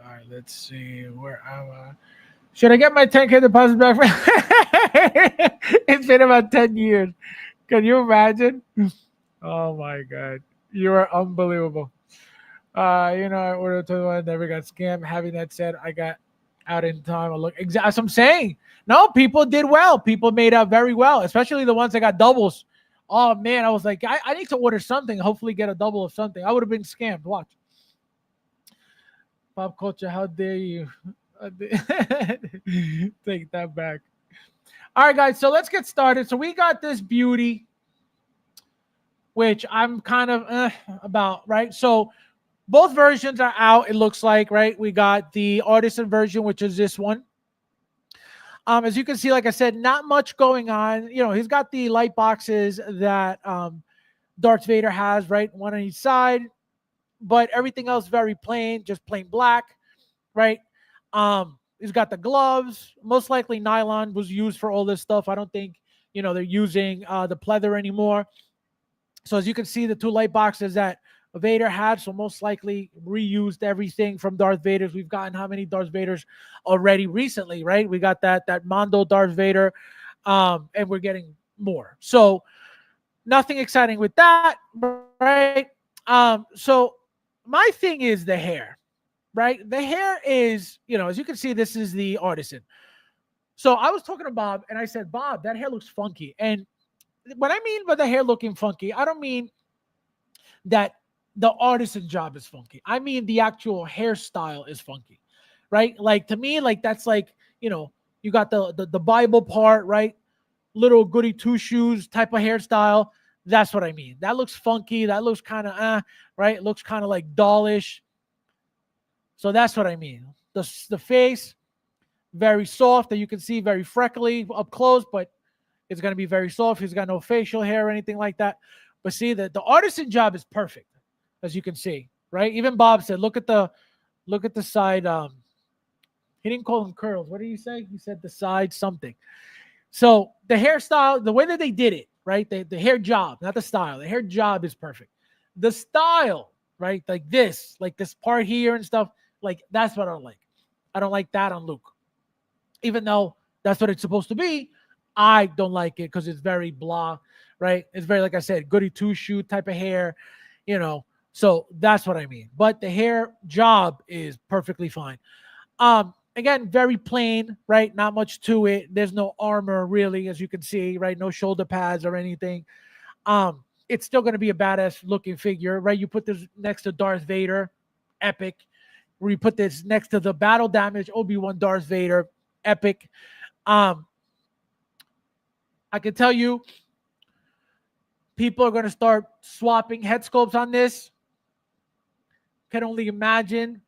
right, let's see. Where am I? Should I get my 10K deposit back? It's been about 10 years. Can you imagine? Oh my God. You are unbelievable. I ordered to one, never got scammed. Having that said, I got out in time. That's what I'm saying. No, people did well. People made out very well, especially the ones that got doubles. Oh man, I was like, I need to order something. Hopefully, get a double of something. I would have been scammed. Watch. Pop culture, how dare you? Take that back. All right, guys. So let's get started. So we got this beauty, which I'm kind of about, right? So both versions are out. It looks like, right? We got the artisan version, which is this one. As you can see, like I said, not much going on. He's got the light boxes that Darth Vader has, right? One on each side, but everything else very plain, just plain black, right? He's got the gloves. Most likely nylon was used for all this stuff. I don't think, they're using the pleather anymore. So as you can see, the two light boxes that Vader had, so most likely reused everything from Darth Vader's. We've gotten how many Darth Vaders already recently, right? We got that Mondo Darth Vader, and we're getting more. So nothing exciting with that, right? So my thing is the hair, right? The hair is, as you can see, this is the artisan. So I was talking to Bob, and I said, Bob, that hair looks funky. And what I mean by the hair looking funky, I don't mean that the artisan job is funky. I mean the actual hairstyle is funky, right? Like to me, like that's like, you got the Bible part, right? Little goody two shoes type of hairstyle. That's what I mean. That looks funky. That looks kind of right? It looks kind of like dollish. So that's what I mean. The face, very soft, that you can see, very freckly up close, but it's going to be very soft. He's got no facial hair or anything like that. But see, the artisan job is perfect, as you can see, right? Even Bob said, look at the side. He didn't call them curls. What did he say? He said the side something. So the hairstyle, the way that they did it, right? The hair job, not the style. The hair job is perfect. The style, right? Like this part here and stuff, like that's what I don't like. I don't like that on Luke. Even though that's what it's supposed to be, I don't like it because it's very blah, right? It's very, like I said, goody two-shoe type of hair, So that's what I mean. But the hair job is perfectly fine. Again, very plain, right? Not much to it. There's no armor really, as you can see, right? No shoulder pads or anything. It's still going to be a badass looking figure, right? You put this next to Darth Vader, epic. Where you put this next to the battle damage Obi-Wan Darth Vader, epic. I can tell you, people are going to start swapping head sculpts on this. can only imagine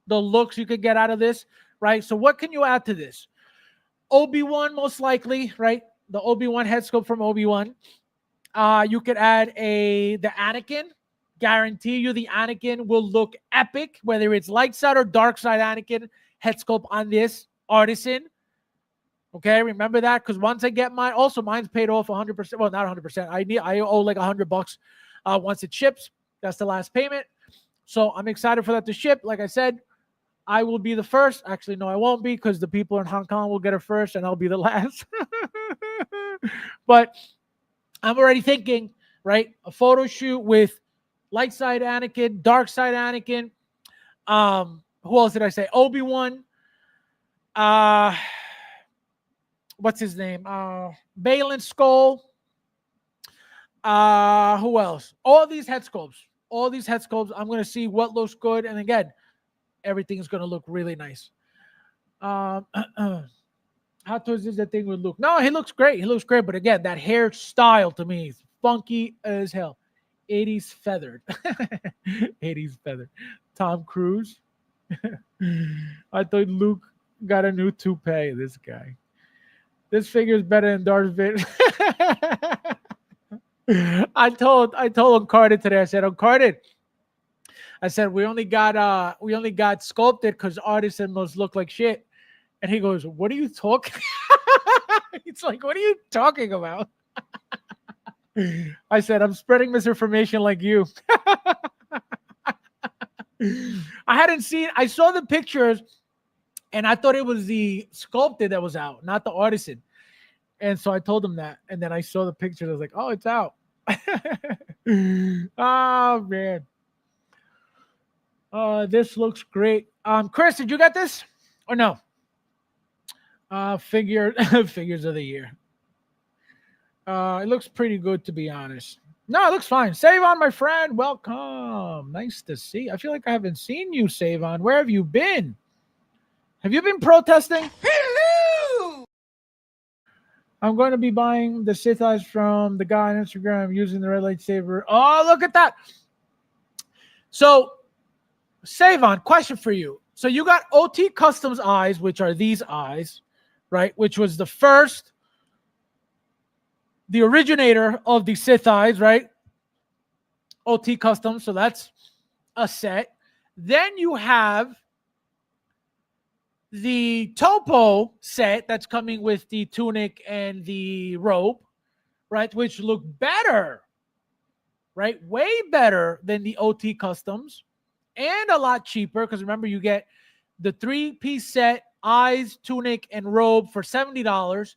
the looks you could get out of this, right? So what can you add to this? Obi-Wan, most likely, right? The Obi-Wan head sculpt from Obi-Wan. You could add the Anakin. Guarantee you the Anakin will look epic, whether it's light side or dark side Anakin head sculpt on this artisan. Okay, remember that, because once I get mine, also mine's paid off 100%. Well, not 100%. I owe like $100 once it ships. That's the last payment. So I'm excited for that to ship. Like I said, I will be the first. Actually, no, I won't be, because the people in Hong Kong will get it first and I'll be the last. But I'm already thinking, right? A photo shoot with light side Anakin, dark side Anakin. Who else did I say? Obi-Wan. What's his name? Balin Skull. Who else? All these head sculpts. I'm going to see what looks good. And again, everything's going to look really nice. How does the thing would look? No, he looks great. But again, that hairstyle to me is funky as hell. 80s feathered. 80s feathered. Tom Cruise. I thought Luke got a new toupee. This guy. This figure is better than Darth Vader. I told Uncarded today. I said, Uncarded. I said we only got sculpted because artists must look like shit. And he goes, "What are you talking?" It's like, "What are you talking about?" I said, "I'm spreading misinformation like you." I saw the pictures. And I thought it was the sculpted that was out, not the artisan. And so I told him that. And then I saw the pictures. I was like, oh, it's out. Oh, man. This looks great. Chris, did you get this or no? Figures of the year. It looks pretty good, to be honest. No, it looks fine. Save on, my friend. Welcome. Nice to see. I feel like I haven't seen you, Save on. Where have you been? Have you been protesting? Hello! I'm going to be buying the Sith eyes from the guy on Instagram using the red lightsaber. Oh, look at that. So, Savon, question for you. So you got OT Customs eyes, which are these eyes, right? Which was the originator of the Sith eyes, right? OT Customs. So that's a set. Then you have the Topo set that's coming with the tunic and the robe, right? Which look better, right? Way better than the OT Customs and a lot cheaper, because remember, you get the 3-piece set, eyes, tunic, and robe for $70.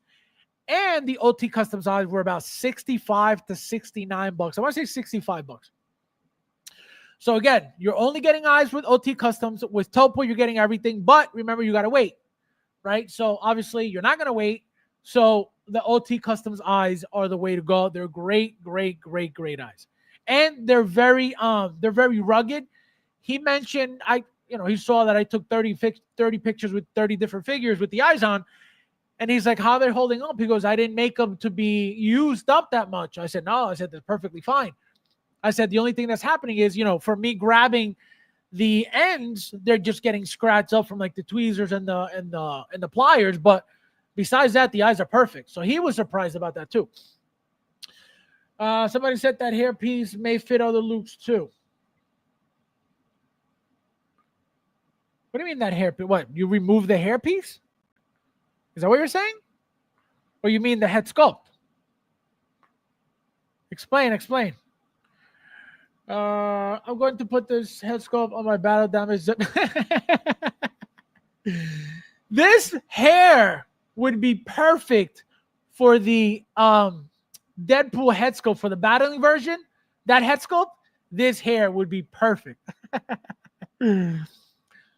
And the OT Customs eyes were about $65 to $69. I want to say $65. So again, you're only getting eyes with OT Customs. With Topo, you're getting everything. But remember, you got to wait, right? So obviously, you're not going to wait. So the OT Customs eyes are the way to go. They're great, great, great, great eyes. And they're very rugged. He mentioned, he saw that I took 30 pictures with 30 different figures with the eyes on. And he's like, how they're holding up? He goes, I didn't make them to be used up that much. I said, no. I said, they're perfectly fine. I said, the only thing that's happening is, for me grabbing the ends, they're just getting scratched up from like the tweezers and the pliers. But besides that, the eyes are perfect. So he was surprised about that too. Somebody said that hairpiece may fit other Lukes too. What do you mean that hairpiece? What, you remove the hairpiece? Is that what you're saying? Or you mean the head sculpt? Explain. I'm going to put this head sculpt on my battle damage. This hair would be perfect for the Deadpool head sculpt for the battling version. That head sculpt, this hair would be perfect.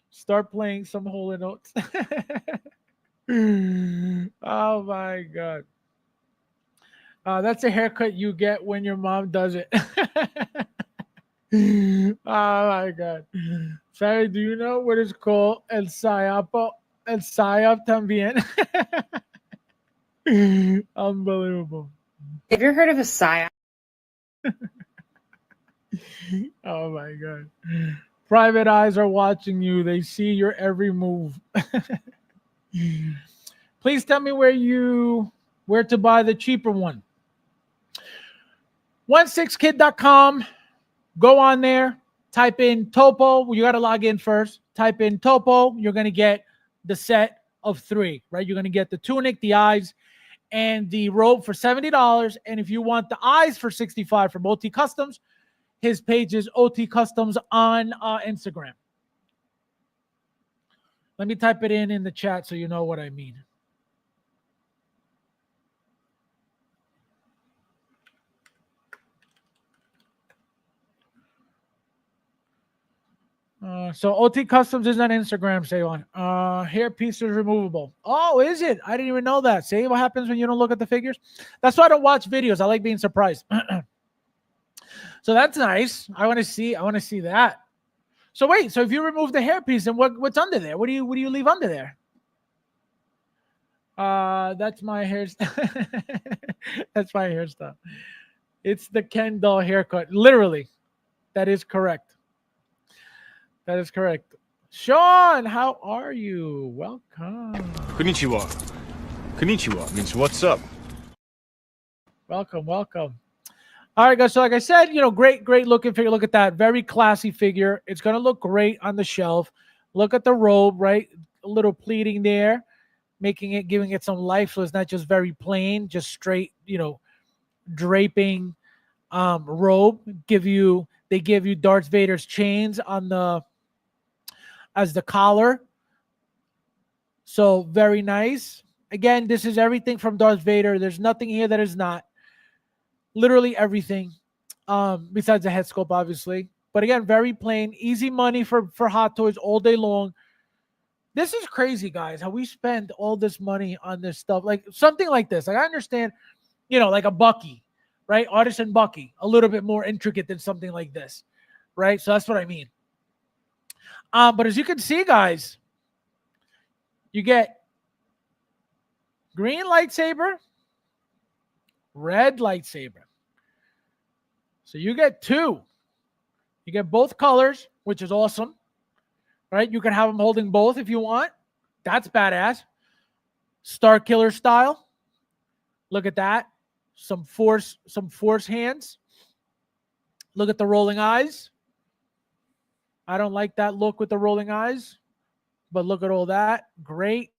Start playing some Holy Notes. Oh my God. That's a haircut you get when your mom does it. Oh my God. Sorry, do you know what is called El Sayapo? El Sayap también. Unbelievable. Have you ever heard of a psyop? Oh my God. Private eyes are watching you. They see your every move. Please tell me where to buy the cheaper one. 16kid.com. Go on there. Type in Topo. You got to log in first. Type in Topo. You're going to get the set of 3, right? You're going to get the tunic, the eyes, and the robe for $70. And if you want the eyes for $65 from OT Customs, his page is OT Customs on Instagram. Let me type it in the chat so you know what I mean. So OT Customs is on Instagram, say on. Hair piece is removable. Oh, is it? I didn't even know that. See what happens when you don't look at the figures? That's why I don't watch videos. I like being surprised. So that's nice. I want to see that. So wait, so if you remove the hair piece, then what's under there? What do you leave under there? That's my hair. That's my hairstyle. It's the Ken doll haircut. Literally. That is correct. That is correct. Sean, how are you? Welcome. Konnichiwa. Konnichiwa means what's up. Welcome. All right, guys. So like I said, great looking figure. Look at that. Very classy figure. It's going to look great on the shelf. Look at the robe, right? A little pleating there, giving it some life. So it's not just very plain, just straight, draping robe. They give you Darth Vader's chains as the collar. So very nice. Again, this is everything from Darth Vader. There's nothing here that is not. Literally everything. Besides the head sculpt, obviously. But again, very plain. Easy money for Hot Toys all day long. This is crazy, guys, how we spend all this money on this stuff. Like something like this. Like I understand, like a Bucky, right? Artisan Bucky. A little bit more intricate than something like this. Right? So that's what I mean. But as you can see, guys, you get green lightsaber, red lightsaber. So you get 2. You get both colors, which is awesome. Right? You can have them holding both if you want. That's badass. Star Killer style. Look at that. Some force hands. Look at the rolling eyes. I don't like that look with the rolling eyes, but look at all that. Great.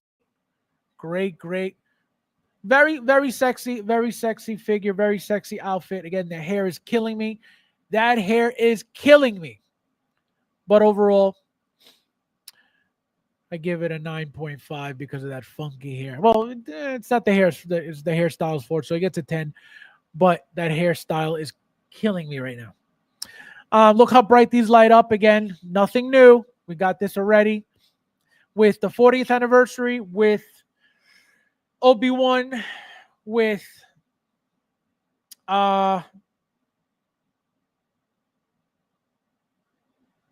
Very, very sexy figure, very sexy outfit. Again, the hair is killing me. That hair is killing me. But overall, I give it a 9.5 because of that funky hair. Well, it's not the hair, it's the hairstyles for it, so it gets a 10. But that hairstyle is killing me right now. Look how bright these light up. Again, nothing new. We got this already with the 40th anniversary, with Obi-Wan, with the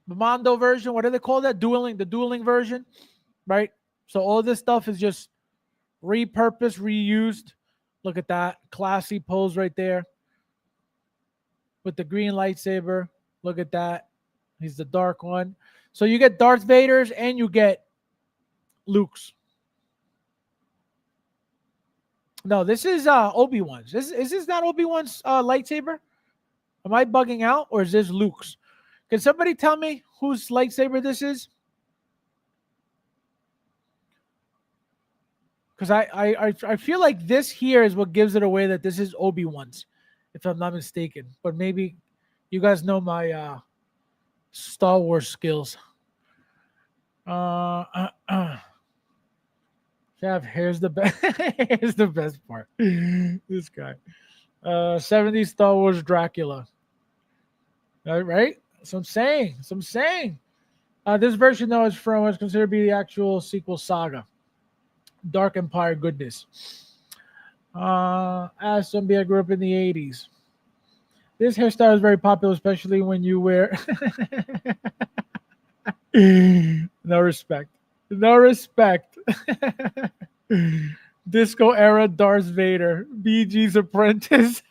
Mando version. What do they call that? The dueling version, right? So all this stuff is just repurposed, reused. Look at that classy pose right there with the green lightsaber. Look at that. He's the dark one. So you get Darth Vader's and you get Luke's. No, this is Obi-Wan's. Is this not Obi-Wan's lightsaber? Am I bugging out, or is this Luke's? Can somebody tell me whose lightsaber this is? Because I feel like this here is what gives it away that this is Obi-Wan's, if I'm not mistaken. But maybe you guys know my Star Wars skills. Chav, here's the best. Here's the best part. This guy, 70s Star Wars Dracula. All right. So I'm saying. This version though is from what's considered to be the actual sequel saga, Dark Empire goodness. As somebody I grew up in the 80s. This hairstyle is very popular, especially when you wear. No respect. Disco era Darth Vader, BG's apprentice.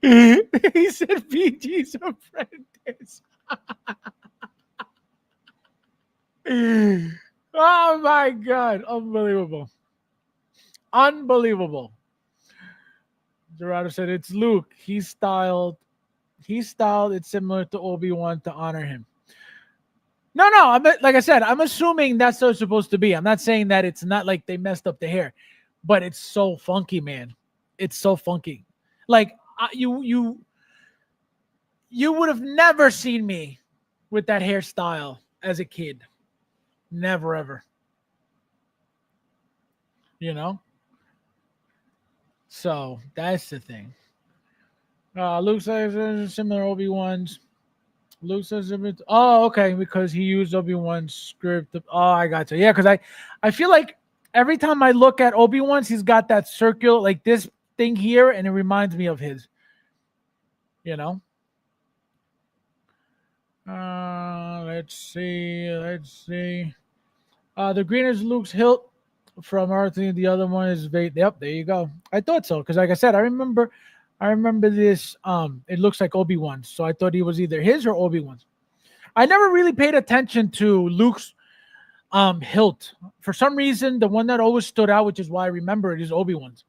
He said BG's apprentice. Oh my god, unbelievable. Unbelievable. Gerardo said it's Luke. He styled it similar to Obi-Wan to honor him. No, no, like I said, I'm assuming that's what it's supposed to be. I'm not saying that it's not like they messed up the hair, but it's so funky, man. It's so funky. Like you would have never seen me with that hairstyle as a kid. Never ever. You know? So that's the thing. Luke says similar Obi-Wan's. Luke says, oh, okay, because he used Obi-Wan's script. Oh, I got you. Yeah, because I feel like every time I look at Obi-Wan's, he's got that circular, like this thing here, and it reminds me of his. You know? Let's see. The green is Luke's hilt from Earth, and the other one is Vader. Yep, there you go. I thought so, because like I said, I remember this. It looks like Obi-Wan's, so I thought he was either his or Obi-Wan's. I never really paid attention to Luke's hilt. For some reason, the one that always stood out, which is why I remember it, is Obi-Wan's.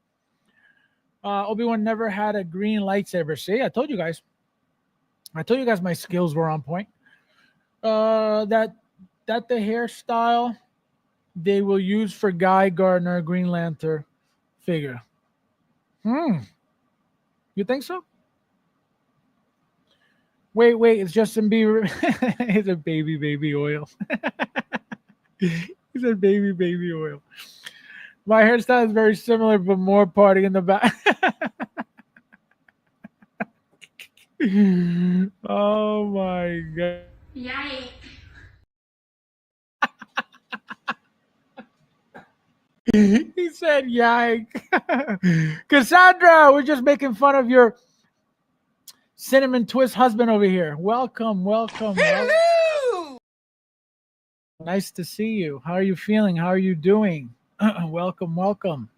Obi-Wan never had a green lightsaber. See, I told you guys my skills were on point. That the hairstyle they will use for Guy Gardner Green Lantern figure. You think so? Wait, it's Justin Bieber. It's a baby oil. He said baby oil. My hairstyle is very similar, but more party in the back. Oh my god. Yikes. He said yike. Cassandra, we're just making fun of your cinnamon twist husband over here. Welcome. Hello! Nice to see you. How are you feeling? How are you doing? Welcome.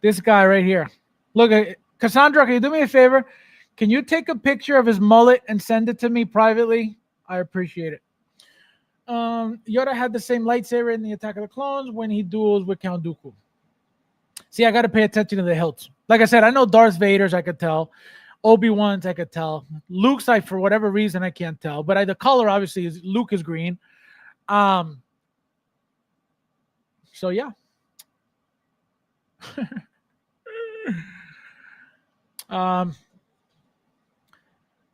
This guy right here. Look at Cassandra, can you do me a favor? Can you take a picture of his mullet and send it to me privately? I appreciate it. Yoda had the same lightsaber in the Attack of the Clones when he duels with Count Dooku. See, I got to pay attention to the hilts. Like I said, I know Darth Vader's, I could tell. Obi-Wan's, I could tell. Luke's, for whatever reason, I can't tell. But the color, obviously, is Luke is green. So, yeah.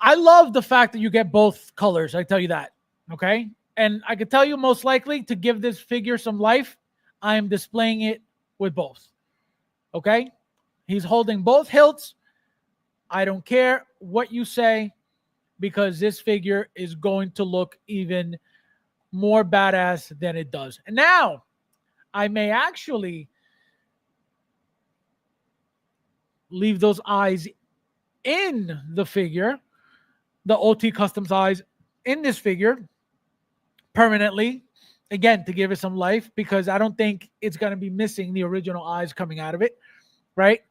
I love the fact that you get both colors. I tell you that. Okay. And I could tell you most likely to give this figure some life, I am displaying it with both. Okay. He's holding both hilts. I don't care what you say because this figure is going to look even more badass than it does. And now I may actually leave those eyes in the figure, the OT Customs eyes in this figure permanently, again, to give it some life, because I don't think it's going to be missing the original eyes coming out of it, right?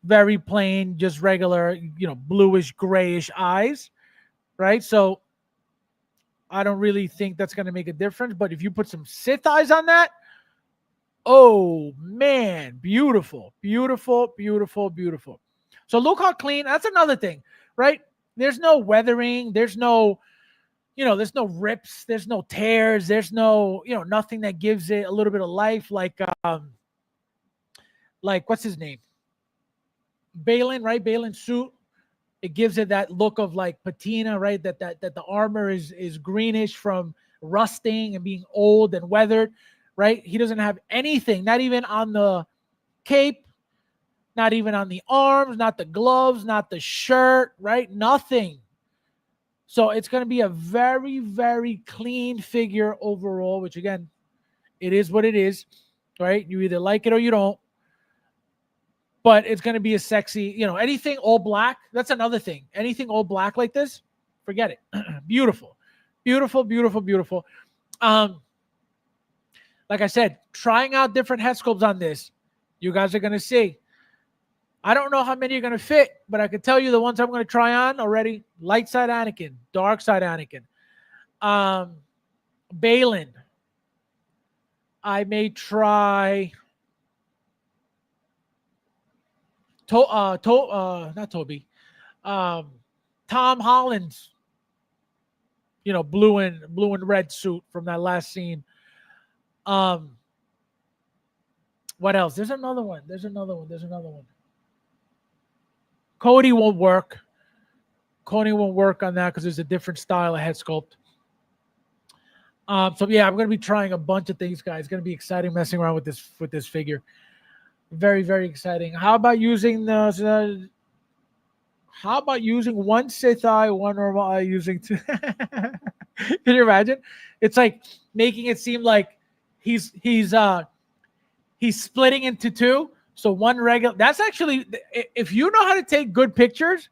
Very plain, just regular, bluish, grayish eyes, right? So I don't really think that's going to make a difference, but if you put some Sith eyes on that, oh man, beautiful. So look how clean. That's another thing, right? There's no weathering. There's no rips. There's no tears. There's no, nothing that gives it a little bit of life. Like what's his name? Balin, right? Balin's suit. It gives it that look of like patina, right? That the armor is greenish from rusting and being old and weathered, right? He doesn't have anything, not even on the cape, not even on the arms, not the gloves, not the shirt, right? Nothing. So it's going to be a very, very clean figure overall, which again, it is what it is, right? You either like it or you don't. But it's going to be a sexy, anything all black. That's another thing. Anything all black like this, forget it. Beautiful. Like I said, trying out different head sculpts on this. You guys are going to see. I don't know how many are going to fit, but I can tell you the ones I'm going to try on already. Light side Anakin, dark side Anakin. Balin. I may try not Toby. Tom Holland's, blue and red suit from that last scene. What else? There's another one. Cody won't work. Cody won't work on that because there's a different style of head sculpt. So yeah, I'm going to be trying a bunch of things, guys. It's going to be exciting messing around with this figure. Very, very exciting. How about using one Sith eye, one normal eye, using two? Can you imagine? It's like making it seem like he's splitting into two. So one regular. That's actually, if you know how to take good pictures,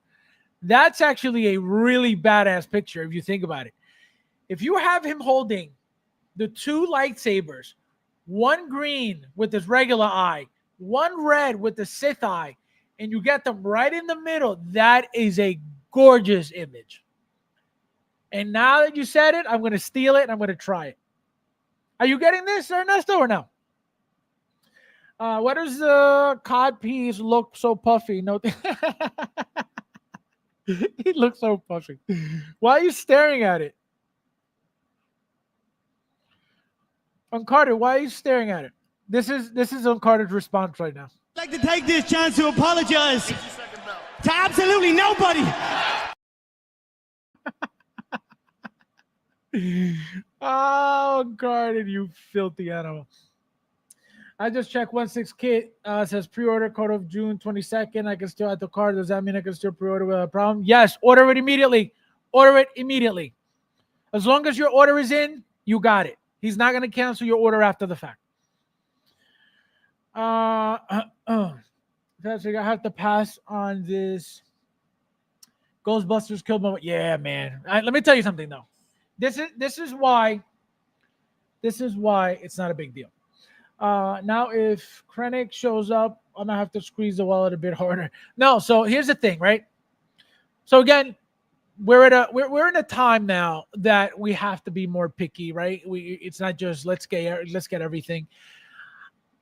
that's actually a really badass picture if you think about it. If you have him holding the two lightsabers, one green with his regular eye, one red with the Sith eye, and you get them right in the middle, that is a gorgeous image. And now that you said it, I'm going to steal it and I'm going to try it. Are you getting this, Ernesto, or no? What does the cod piece look so puffy? No, he looks so puffy. Why are you staring at it? Uncarded, why are you staring at it? This is Uncarded's response right now. I'd like to take this chance to apologize to absolutely nobody. Oh, Uncarded, you filthy animal. I just checked 16 kit. Says pre-order code of June 22nd. I can still add the card. Does that mean I can still pre-order without a problem? Yes, order it immediately. Order it immediately. As long as your order is in, you got it. He's not going to cancel your order after the fact. That's I have to pass on this. Ghostbusters killed moment. Yeah, man. Let me tell you something though. This is why it's not a big deal. Now if Krennic shows up, I'm gonna have to squeeze the wallet a bit harder. No, so here's the thing, right? So again, we're in a time now that we have to be more picky, right? It's not just let's get everything.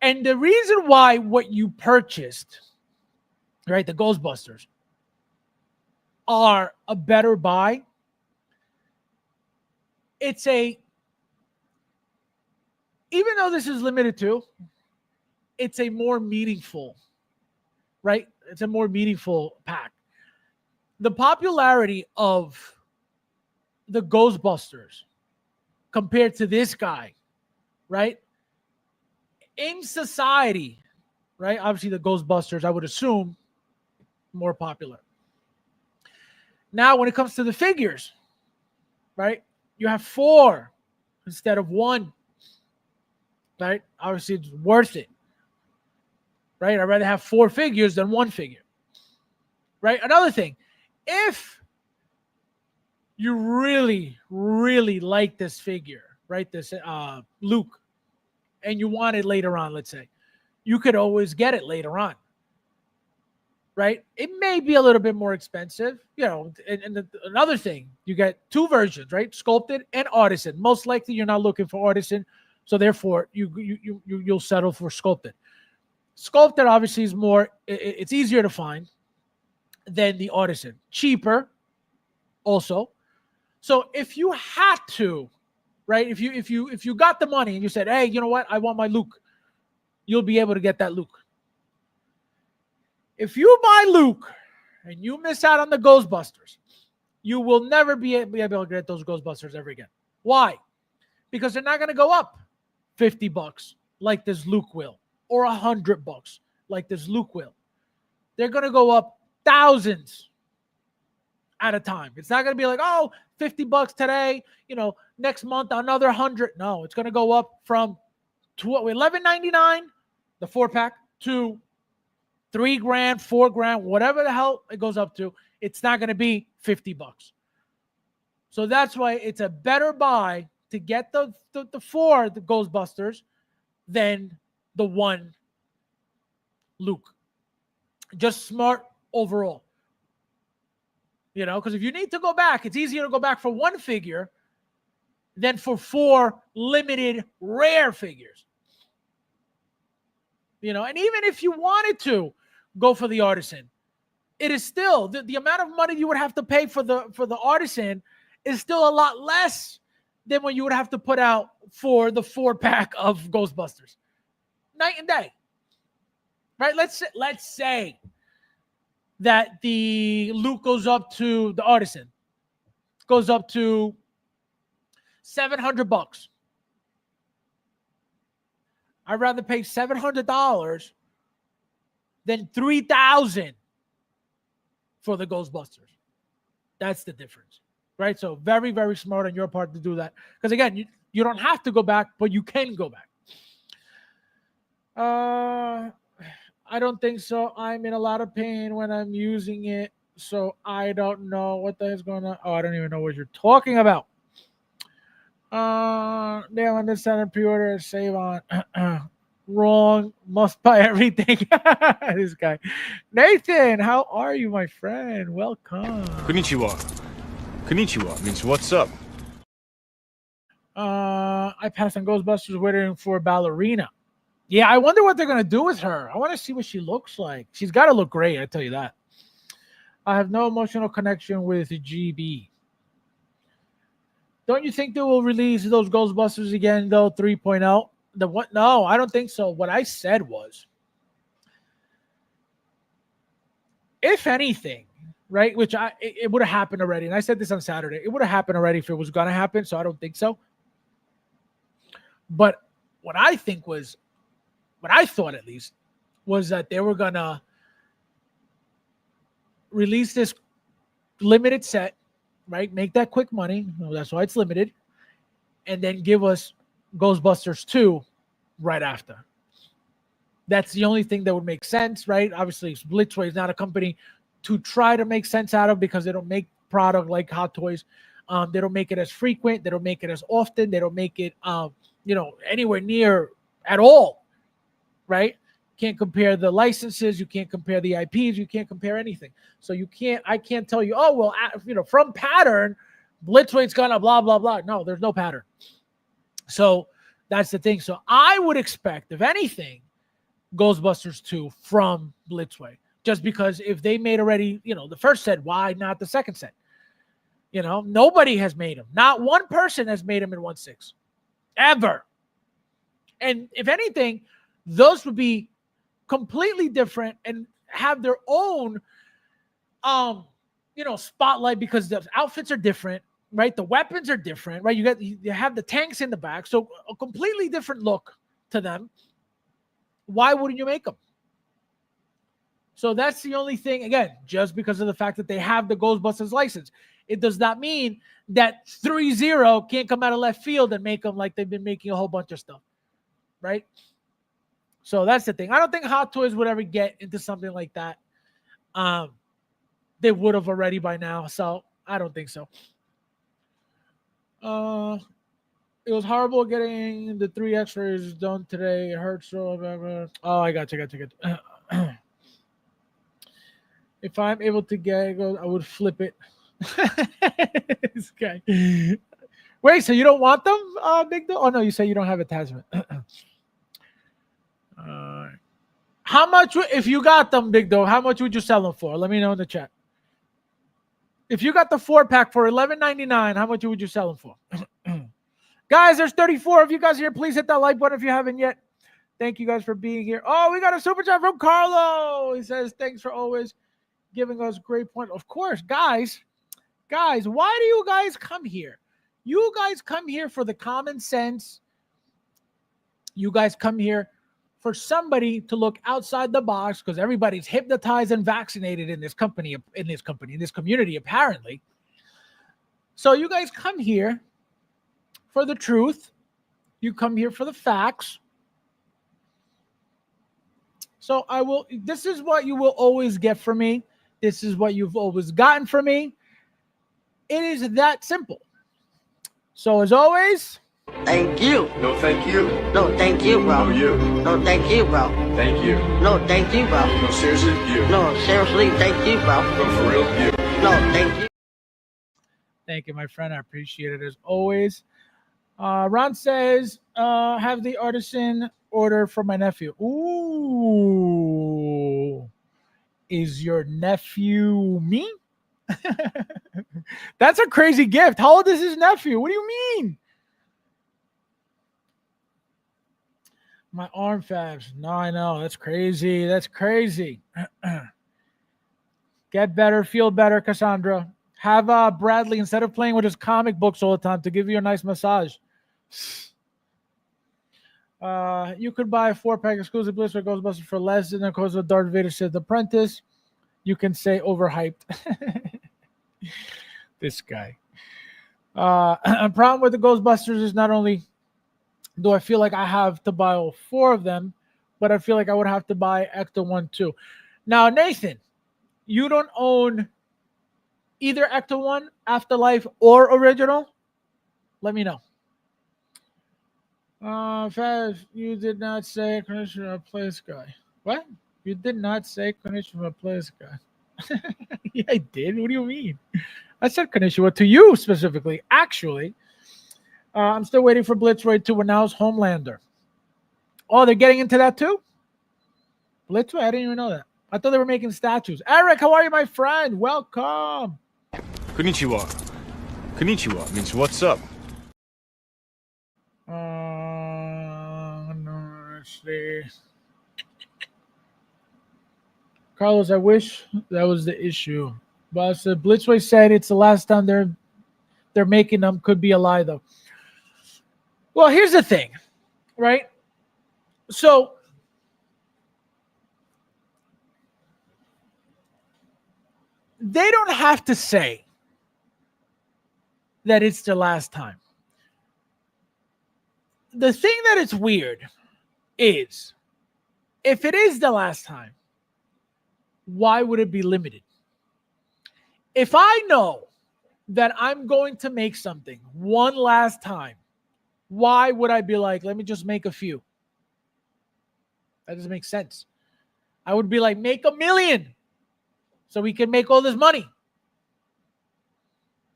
And the reason why what you purchased, right, the Ghostbusters, are a better buy. Even though this is limited to, it's a more meaningful, right? It's a more meaningful pack. The popularity of the Ghostbusters compared to this guy, right? In society, right? Obviously, the Ghostbusters, I would assume, more popular. Now, when it comes to the figures, right? You have 4 instead of 1, right? Obviously, it's worth it, right? I'd rather have 4 figures than 1 figure, right? Another thing, if you really, really like this figure, right? This Luke, and you want it later on, let's say, you could always get it later on, right? It may be a little bit more expensive, and another thing, you get 2 versions, right? Sculpted and artisan. Most likely you're not looking for artisan, so therefore you'll settle for sculpted. Sculpted obviously is more, it's easier to find than the artisan. Cheaper also. So if you had to, right? If you got the money and you said, hey, you know what? I want my Luke. You'll be able to get that Luke. If you buy Luke and you miss out on the Ghostbusters, you will never be able to get those Ghostbusters ever again. Why? Because they're not going to go up $50 like this Luke will, or $100 like this Luke will. They're going to go up thousands at a time. It's not going to be like, oh, $50 today, next month another 100. No, it's going to go up from $11.99, the 4-pack, to $3,000, $4,000, whatever the hell it goes up to. It's not going to be $50. So that's why it's a better buy to get the 4 the Ghostbusters than the 1 Luke. Just smart overall. Because if you need to go back, it's easier to go back for 1 figure than for 4 limited rare figures. You know, and even if you wanted to go for the artisan, it is still the amount of money you would have to pay for the artisan is still a lot less than what you would have to put out for the 4-pack of Ghostbusters. Night and day. Right? Let's say that the loot goes up to the artisan. Goes up to $700. I'd rather pay $700 than $3,000 for the Ghostbusters. That's the difference, right? So very, very smart on your part to do that. Because again, you don't have to go back, but you can go back. I don't think so. I'm in a lot of pain when I'm using it, so I don't know what the heck's going on. Oh, I don't even know what you're talking about. They understand and pre-order, save on. Wrong. Must buy everything. This guy. Nathan, how are you, my friend? Welcome. Konnichiwa. Konnichiwa means what's up? I passed on Ghostbusters waiting for Ballerina. Yeah, I wonder what they're going to do with her. I want to see what she looks like. She's got to look great, I tell you that. I have no emotional connection with GB. Don't you think they will release those Ghostbusters again, though, 3.0? The what? No, I don't think so. What I said was, if anything, right, which it would have happened already, and I said this on Saturday, it would have happened already if it was going to happen, so I don't think so. But what I thought at least, was that they were going to release this limited set, right, make that quick money, that's why it's limited, and then give us Ghostbusters 2 right after. That's the only thing that would make sense, right? Obviously, Blitzway is not a company to try to make sense out of because they don't make product like Hot Toys. They don't make it as frequent. They don't make it as often. They don't make it, anywhere near at all, right? Can't compare the licenses. You can't compare the IPs. You can't compare anything. So I can't tell you, oh, well, from pattern, Blitzway's gonna blah, blah, blah. No, there's no pattern. So that's the thing. So I would expect, if anything, Ghostbusters 2 from Blitzway. Just because if they made already, the first set, why not the second set? Nobody has made them. Not one person has made them in 1/6. Ever. And if anything, those would be completely different and have their own, spotlight because the outfits are different. Right, the weapons are different. Right, you have the tanks in the back, so a completely different look to them. Why wouldn't you make them? So that's the only thing. Again, just because of the fact that they have the Ghostbusters license, it does not mean that 3-0 can't come out of left field and make them like they've been making a whole bunch of stuff. Right. So that's the thing. I don't think Hot Toys would ever get into something like that. They would have already by now. So I don't think so. It was horrible getting the 3 X-rays done today. It hurts so. Oh, I got you. If I'm able to get it, I would flip it. This guy. Wait, so you don't want them, Big Dog? Oh no, you say you don't have attachment. How much, if you got them, Big Dog? How much would you sell them for? Let me know in the chat. If you got the 4-pack for $11.99, how much would you sell them for? Guys, there's 34 of you guys here. Please hit that like button if you haven't yet. Thank you guys for being here. Oh, we got a super chat from Carlo. He says, thanks for always giving us great point. Of course, guys, why do you guys come here? You guys come here for the common sense. You guys come here for somebody to look outside the box because everybody's hypnotized and vaccinated in this community, apparently. So you guys come here for the truth. You come here for the facts. So this is what you will always get from me. This is what you've always gotten from me. It is that simple. So as always, thank you. No, thank you. No, thank you, bro. No, you. No, thank you, bro. Thank you. No, thank you, bro. No, seriously, you. No, seriously, thank you, bro. No, for real, you. No, thank you. Thank you, my friend. I appreciate it as always. Ron says, have the artisan order for my nephew. Ooh. Is your nephew me? That's a crazy gift. How old is his nephew? What do you mean? My arm fabs. No, I know. That's crazy. That's crazy. Get better. Feel better, Cassandra. Have Bradley, instead of playing with his comic books all the time, to give you a nice massage. You could buy a 4-pack exclusive blister Ghostbusters for less than it costs. Darth Vader said The Apprentice. You can say overhyped. This guy. A problem with the Ghostbusters is not only do I feel like I have to buy all 4 of them, but I feel like I would have to buy Ecto 1 too. Now, Nathan, you don't own either Ecto 1, Afterlife, or Original? Let me know. Faz, you did not say Commissioner Place Guy. What? You did not say Commissioner Place Guy. Yeah, I did. What do you mean? I said Konnichiwa to you specifically. Actually, I'm still waiting for Blitzroid to announce Homelander. Oh, they're getting into that too? Blitzroid? I didn't even know that. I thought they were making statues. Eric, how are you, my friend? Welcome. Konnichiwa. Konnichiwa means what's up. No, let's see. Carlos, I wish that was the issue. But Blitzway said it's the last time they're making them. Could be a lie, though. Well, here's the thing, right? So they don't have to say that it's the last time. The thing that is weird is if it is the last time, why would it be limited? If I know that I'm going to make something one last time, why would I be like, let me just make a few? That doesn't make sense. I would be like, make 1 million so we can make all this money.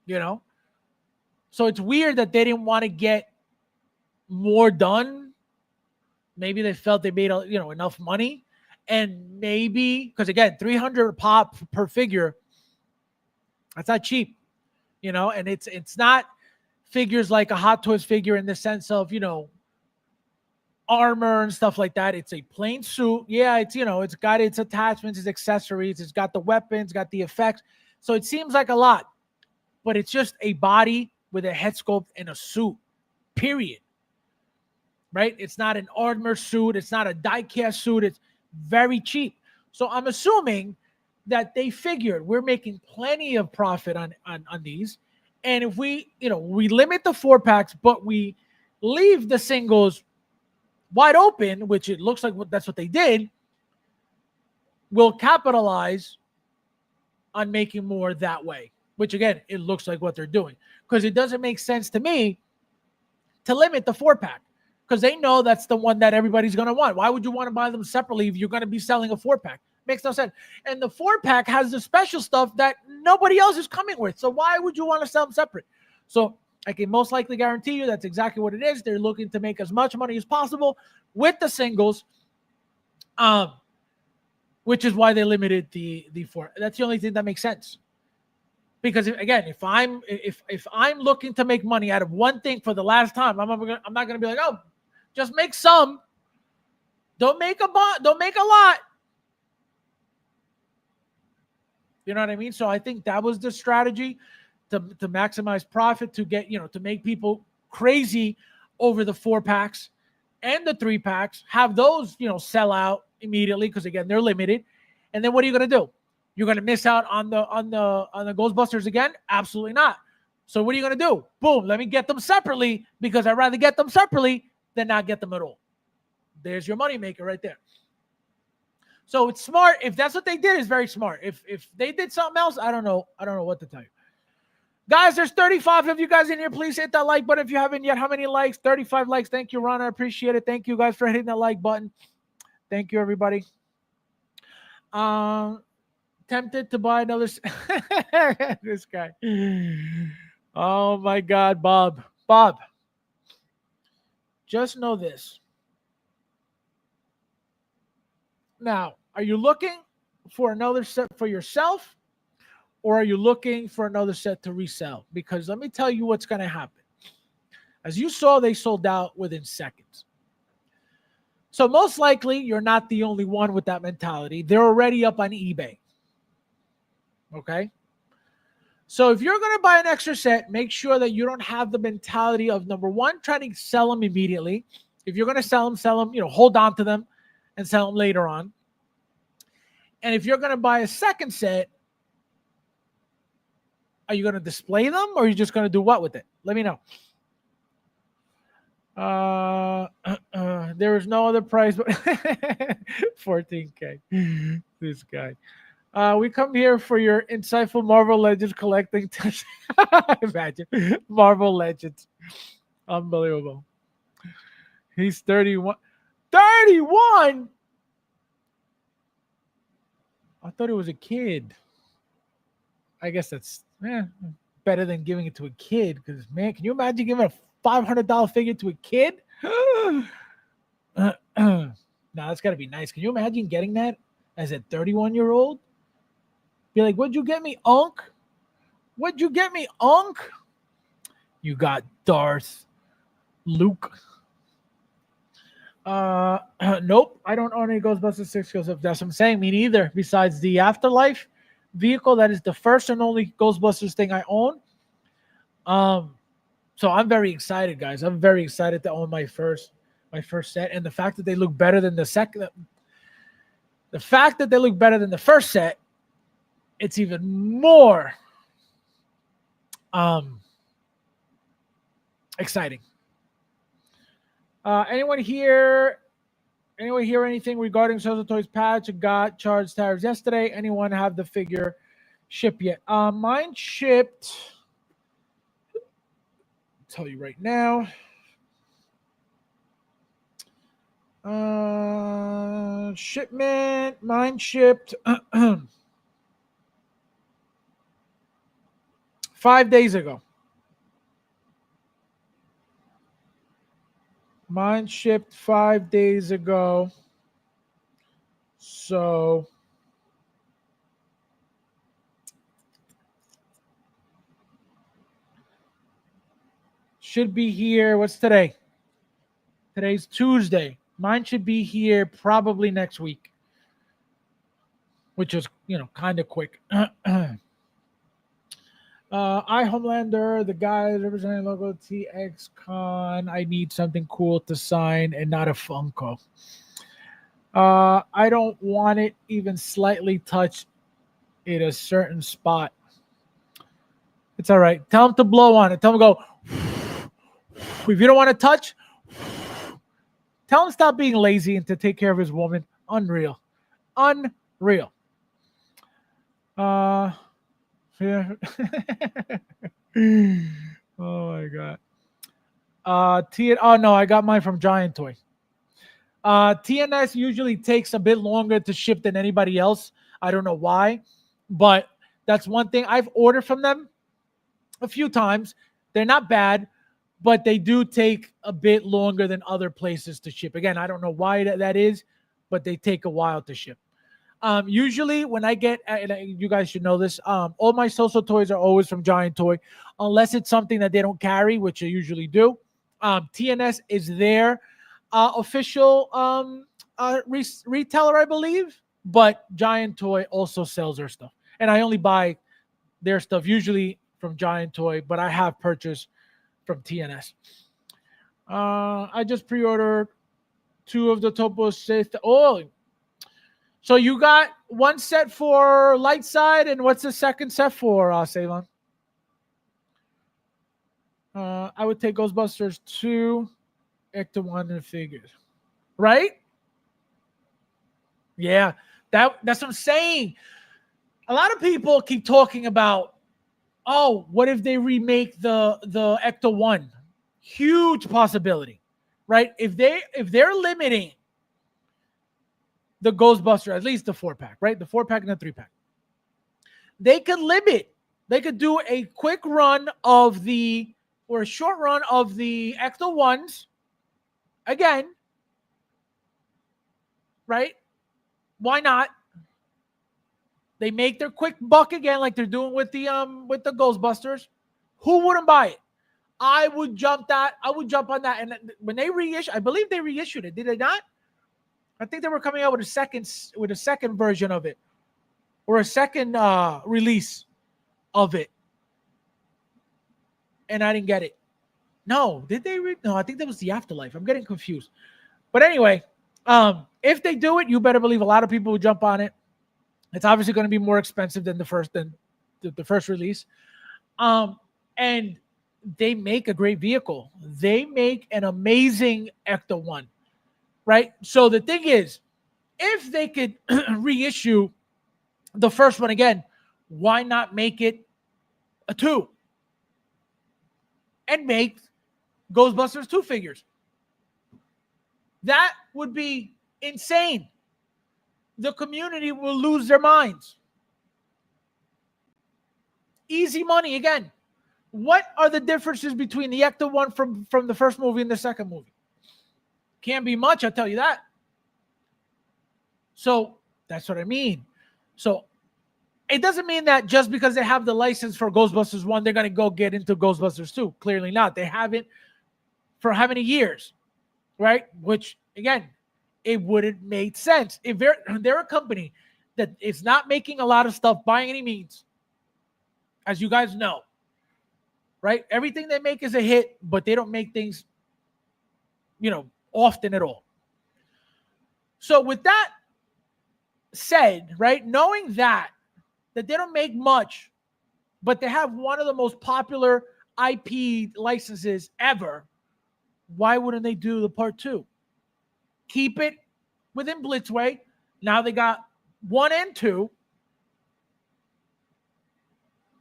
You know? So it's weird that they didn't want to get more done. Maybe they felt they made enough money. And maybe, because again, $300 pop per figure, that's not cheap, and it's not figures like a Hot Toys figure in the sense of, armor and stuff like that. It's a plain suit. Yeah, it's got its attachments, its accessories, it's got the weapons, got the effects. So it seems like a lot, but it's just a body with a head sculpt and a suit, period. Right? It's not an armor suit. It's not a die-cast suit. It's very cheap. So I'm assuming that they figured we're making plenty of profit on these. And if we limit the 4-packs, but we leave the singles wide open, which it looks like that's what they did, we'll capitalize on making more that way, which again, it looks like what they're doing, because it doesn't make sense to me to limit the 4-pack. Because they know that's the one that everybody's going to want. Why would you want to buy them separately if you're going to be selling a 4-pack? Makes no sense. And the 4-pack has the special stuff that nobody else is coming with. So why would you want to sell them separate? So I can most likely guarantee you that's exactly what it is. They're looking to make as much money as possible with the singles, which is why they limited the 4. That's the only thing that makes sense. Because if I'm looking to make money out of one thing for the last time, I'm not going to be like, oh, just make some. Don't make a lot. You know what I mean? So I think that was the strategy to maximize profit, to get, to make people crazy over the 4-packs and the 3-packs, have those, sell out immediately because again, they're limited. And then what are you going to do? You're going to miss out on the Ghostbusters again? Absolutely not. So what are you going to do? Boom, let me get them separately because I'd rather get them separately than not get them at all. There's your moneymaker right there. So it's smart. If that's what they did, it's very smart. If they did something else, I don't know what to tell you. Guys, there's 35 of you guys in here. Please hit that like button if you haven't yet. How many likes? 35 likes. Thank you, Ron. I appreciate it. Thank you guys for hitting that like button. Thank you, everybody. Tempted to buy another. This guy. Oh my God, Bob. just know this. Now, are you looking for another set for yourself, or are you looking for another set to resell? Because let me tell you what's going to happen. As you saw, they sold out within seconds. So most likely, you're not the only one with that mentality. They're already up on eBay. Okay? So if you're going to buy an extra set, make sure that you don't have the mentality of, number one, trying to sell them immediately. If you're going to sell them, hold on to them and sell them later on. And if you're going to buy a second set, are you going to display them, or are you just going to do what with it? Let me know. There is no other price but $14K. This guy. We come here for your insightful Marvel Legends collecting. Imagine Marvel Legends. Unbelievable. He's 31. 31? I thought it was a kid. I guess that's better than giving it to a kid. Because, man, can you imagine giving a $500 figure to a kid? No, that's got to be nice. Can you imagine getting that as a 31-year-old? Be like, what'd you get me, Unc? What'd you get me, Unc? You got Darth Luke. Nope, I don't own any Ghostbusters 6 because of that's what I'm saying. Me neither. Besides the Afterlife vehicle, that is the first and only Ghostbusters thing I own. So I'm very excited, guys. I'm very excited to own my first set, and the fact that they look better than the second, the fact that they look better than the first set, it's even more exciting. Anyone here anything regarding Social Toys patch? Got charged tariffs yesterday. Anyone have the figure shipped yet? Mine shipped. I'll tell you right now. Shipment. Mine shipped 5 days ago. Mine shipped 5 days ago. So should be here. What's today? Today's Tuesday. Mine should be here probably next week, which is, kind of quick. Homelander, the guy representing logo TX Con. I need something cool to sign and not a Funko. I don't want it even slightly touched in a certain spot. It's all right. Tell him to blow on it. Tell him to go. If you don't want to touch, tell him to stop being lazy and to take care of his woman. Unreal. Yeah. Oh my god. No, I got mine from Giant Toy. TNS usually takes a bit longer to ship than anybody else. I don't know why, but that's one thing. I've ordered from them a few times. They're not bad, but they do take a bit longer than other places to ship. Again, I don't know why that is, but they take a while to ship. Usually when I get, and you guys should know this, all my social toys are always from Giant Toy, unless it's something that they don't carry, which they usually do. TNS is their official retailer, I believe, but Giant Toy also sells their stuff. And I only buy their stuff usually from Giant Toy, but I have purchased from TNS. I just pre-ordered 2 of the Topo Sith. So you got one set for Light Side, and what's the second set for, Savon? I would take Ghostbusters 2, Ecto 1, and figures. Right? Yeah, that's what I'm saying. A lot of people keep talking about, what if they remake the Ecto 1? Huge possibility, right? If they're limiting the Ghostbuster, at least the 4-pack, right? The 4-pack and the 3-pack. They could limit. They could do a quick run or a short run of the Ecto 1s again, right? Why not? They make their quick buck again, like they're doing with the Ghostbusters. Who wouldn't buy it? I would jump on that. And when they reissue, I believe they reissued it. Did they not? I think they were coming out with a second version of it, or a second release of it, and I didn't get it. No, did they? No, I think that was the Afterlife. I'm getting confused. But anyway, if they do it, you better believe a lot of people will jump on it. It's obviously going to be more expensive than the first release. And they make a great vehicle. They make an amazing Ecto 1, right? So the thing is, if they could reissue the first one again, why not make it a 2? And make Ghostbusters 2 figures. That would be insane. The community will lose their minds. Easy money again. What are the differences between the Ecto 1 from the first movie and the second movie? Can't be much, I'll tell you that. So that's what I mean. So it doesn't mean that just because they have the license for Ghostbusters 1, they're going to go get into Ghostbusters 2. Clearly not. They haven't for how many years, right? Which, again, it wouldn't make sense. If they're a company that is not making a lot of stuff by any means, as you guys know, right? Everything they make is a hit, but they don't make things, often at all. So with that said, right, knowing that they don't make much, but they have one of the most popular IP licenses ever, why wouldn't they do the part 2? Keep it within Blitzway. Now they got 1 and 2.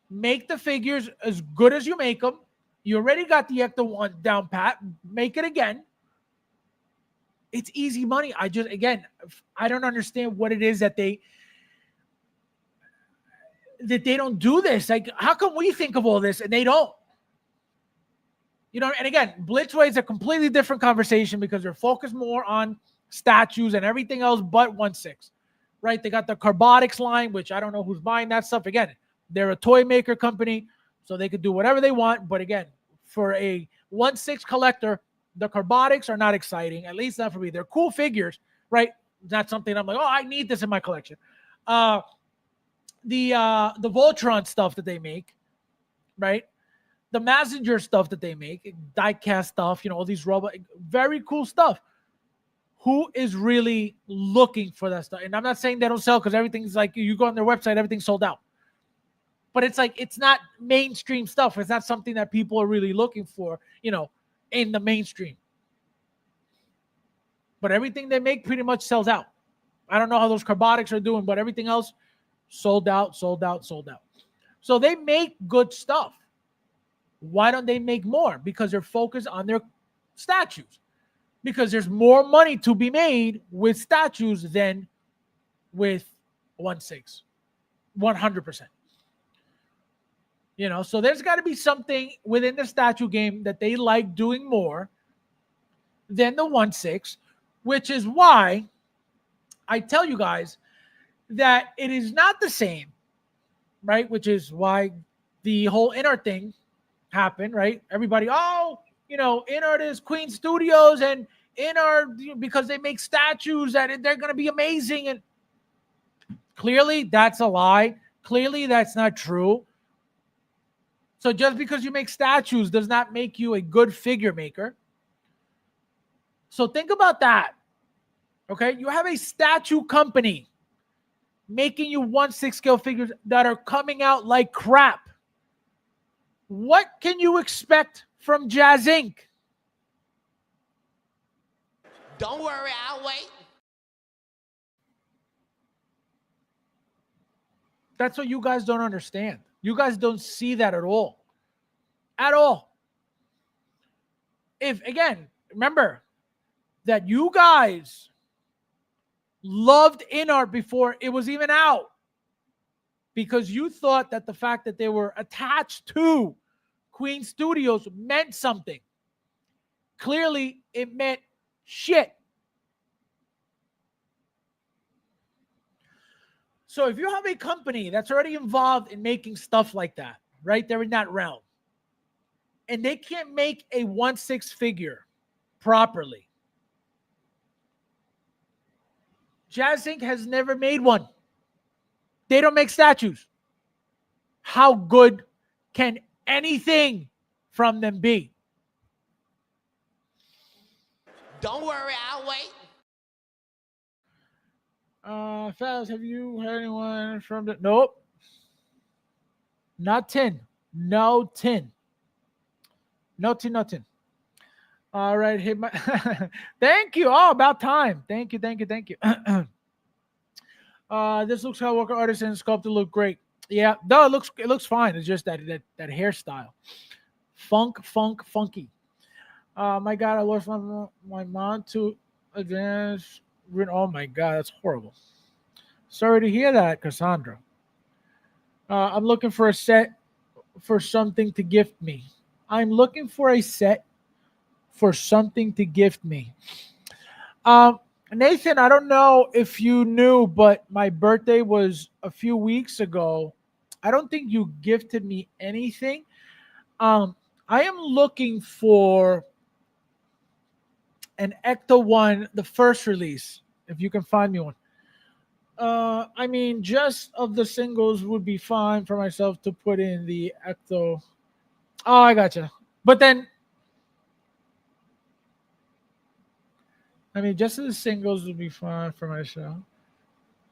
Make the figures as good as you make them. You already got the Ecto 1 down pat. Make it again. It's easy money. I don't understand what it is that they don't do this. Like, how come we think of all this and they don't? And again, Blitzway is a completely different conversation because they're focused more on statues and everything else but 1/6, right? They got the Carbonics line, which I don't know who's buying that stuff. Again, they're a toy maker company, so they could do whatever they want. But again, for a 1/6 collector, the Carbonics are not exciting, at least not for me. They're cool figures, right? Not something I'm like, oh, I need this in my collection. The Voltron stuff that they make, right? The Messenger stuff that they make, die-cast stuff, all these robots, very cool stuff. Who is really looking for that stuff? And I'm not saying they don't sell, because everything's like, you go on their website, everything's sold out. But it's like, it's not mainstream stuff. It's not something that people are really looking for, in the mainstream. But everything they make pretty much sells out. I don't know how those Carbonics are doing, but everything else sold out. So they make good stuff. Why don't they make more? Because they're focused on their statues. Because there's more money to be made with statues than with 1/6. 100%. So there's got to be something within the statue game that they like doing more than the 1/6, which is why I tell you guys that it is not the same, right? Which is why the whole Inart thing happened, right? Everybody, Inart is Queen Studios, and Inart, because they make statues, that they're going to be amazing. And clearly that's a lie. Clearly that's not true. So just because you make statues does not make you a good figure maker. So think about that. Okay? You have a statue company making you 1/6 scale figures that are coming out like crap. What can you expect from Jazz Inc.? Don't worry, I'll wait. That's what you guys don't understand. You guys don't see that at all. At all. Again, remember that you guys loved Inart before it was even out, because you thought that the fact that they were attached to Queen Studios meant something. Clearly, it meant Shit. So if you have a company that's already involved in making stuff like that, right? They're in that realm. And they can't make a 1/6 figure properly. Jazz Inc. has never made one. They don't make statues. How good can anything from them be? Don't worry, I'll wait. Faz, have you heard anyone from the... Nope. Not 10. No 10. No 10, no 10. All right, hit my... Thank you. Oh, about time. Thank you. This looks Skywalker artisan sculpted look great. Yeah, no, it looks fine. It's just that hairstyle. Funky. My God, I lost my mom to advance. Oh my God, that's horrible. Sorry to hear that, Cassandra. I'm looking for a set for something to gift me. I'm looking for a set for something to gift me. Nathan, I don't know if you knew, but my birthday was a few weeks ago. I don't think you gifted me anything. I am looking for an Ecto 1, the first release, if you can find me one. I mean, just of the singles would be fine for myself to put in the Ecto. Oh, I gotcha. But then, I mean, just the singles would be fine for myself.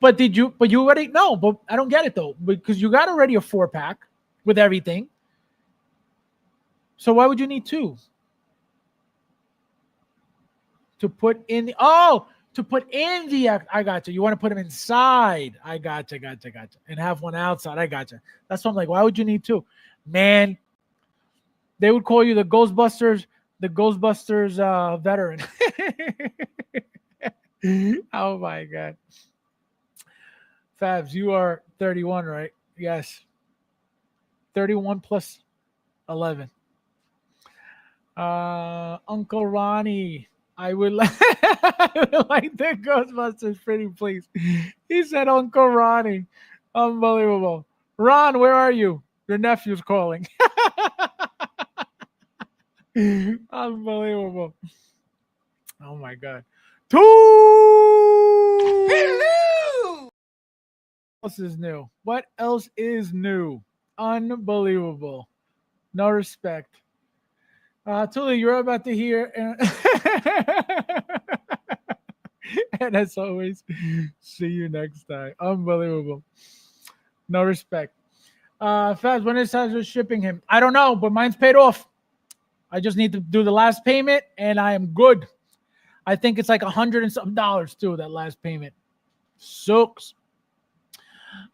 But you already know, but I don't get it though, because you got already a 4-pack with everything. So why would you need 2? To put in the I got you. You want to put them inside. I gotcha. And have one outside. I gotcha. That's what I'm like. Why would you need 2? Man, they would call you the Ghostbusters veteran. Oh my God. Fabs, you are 31, right? Yes. 31 plus 11. Uncle Ronnie, I would like the Ghostbusters pretty please. He said Uncle Ronnie. Unbelievable. Ron, where are you? Your nephew's calling. Unbelievable. Oh my God. Hello. What else is new? Unbelievable. No respect. Tully, you're about to hear. And as always, see you next time. Unbelievable. No respect. Faz, when is Cesar shipping him? I don't know, but mine's paid off. I just need to do the last payment, and I am good. I think it's like $100 and something too, that last payment. Sucks.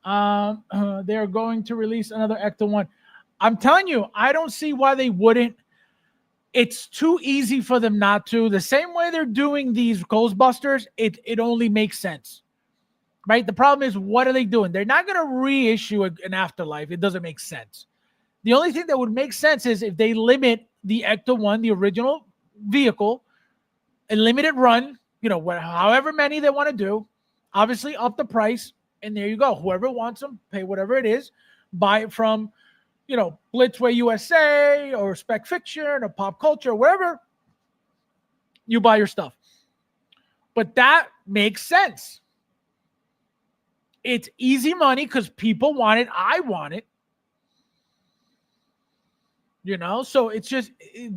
They're going to release another Ecto 1. I'm telling you, I don't see why they wouldn't. It's too easy for them not to. The same way they're doing these Ghostbusters, it only makes sense. Right? The problem is, what are they doing? They're not going to reissue an Afterlife. It doesn't make sense. The only thing that would make sense is if they limit the Ecto 1, the original vehicle, a limited run, however many they want to do, obviously up the price, and there you go. Whoever wants them, pay whatever it is, buy it from, Blitzway USA or Spec Fiction or Pop Culture, wherever you buy your stuff. But that makes sense. It's easy money because people want it. I want it. So it's just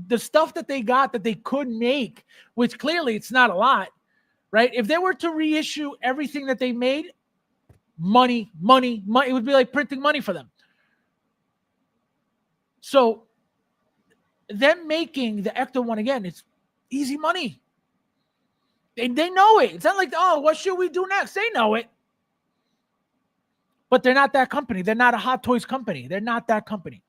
the stuff that they got that they could make, which clearly it's not a lot, right? If they were to reissue everything that they made, money, it would be like printing money for them. So them making the Ecto 1 again, it's easy money. They know it. It's not like, oh, what should we do next? They know it. But they're not that company. They're not a Hot Toys company. They're not that company.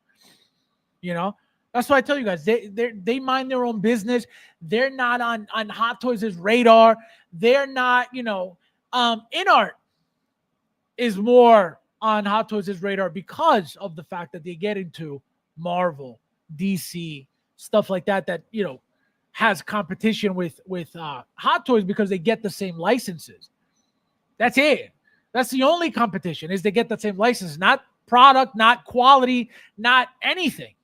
That's why I tell you guys, they mind their own business. They're not on Hot Toys' radar. They're not, InArt is more on Hot Toys' radar because of the fact that they get into Marvel, DC, stuff like that, has competition with Hot Toys because they get the same licenses. That's it. That's the only competition, is they get the same license, not product, not quality, not anything.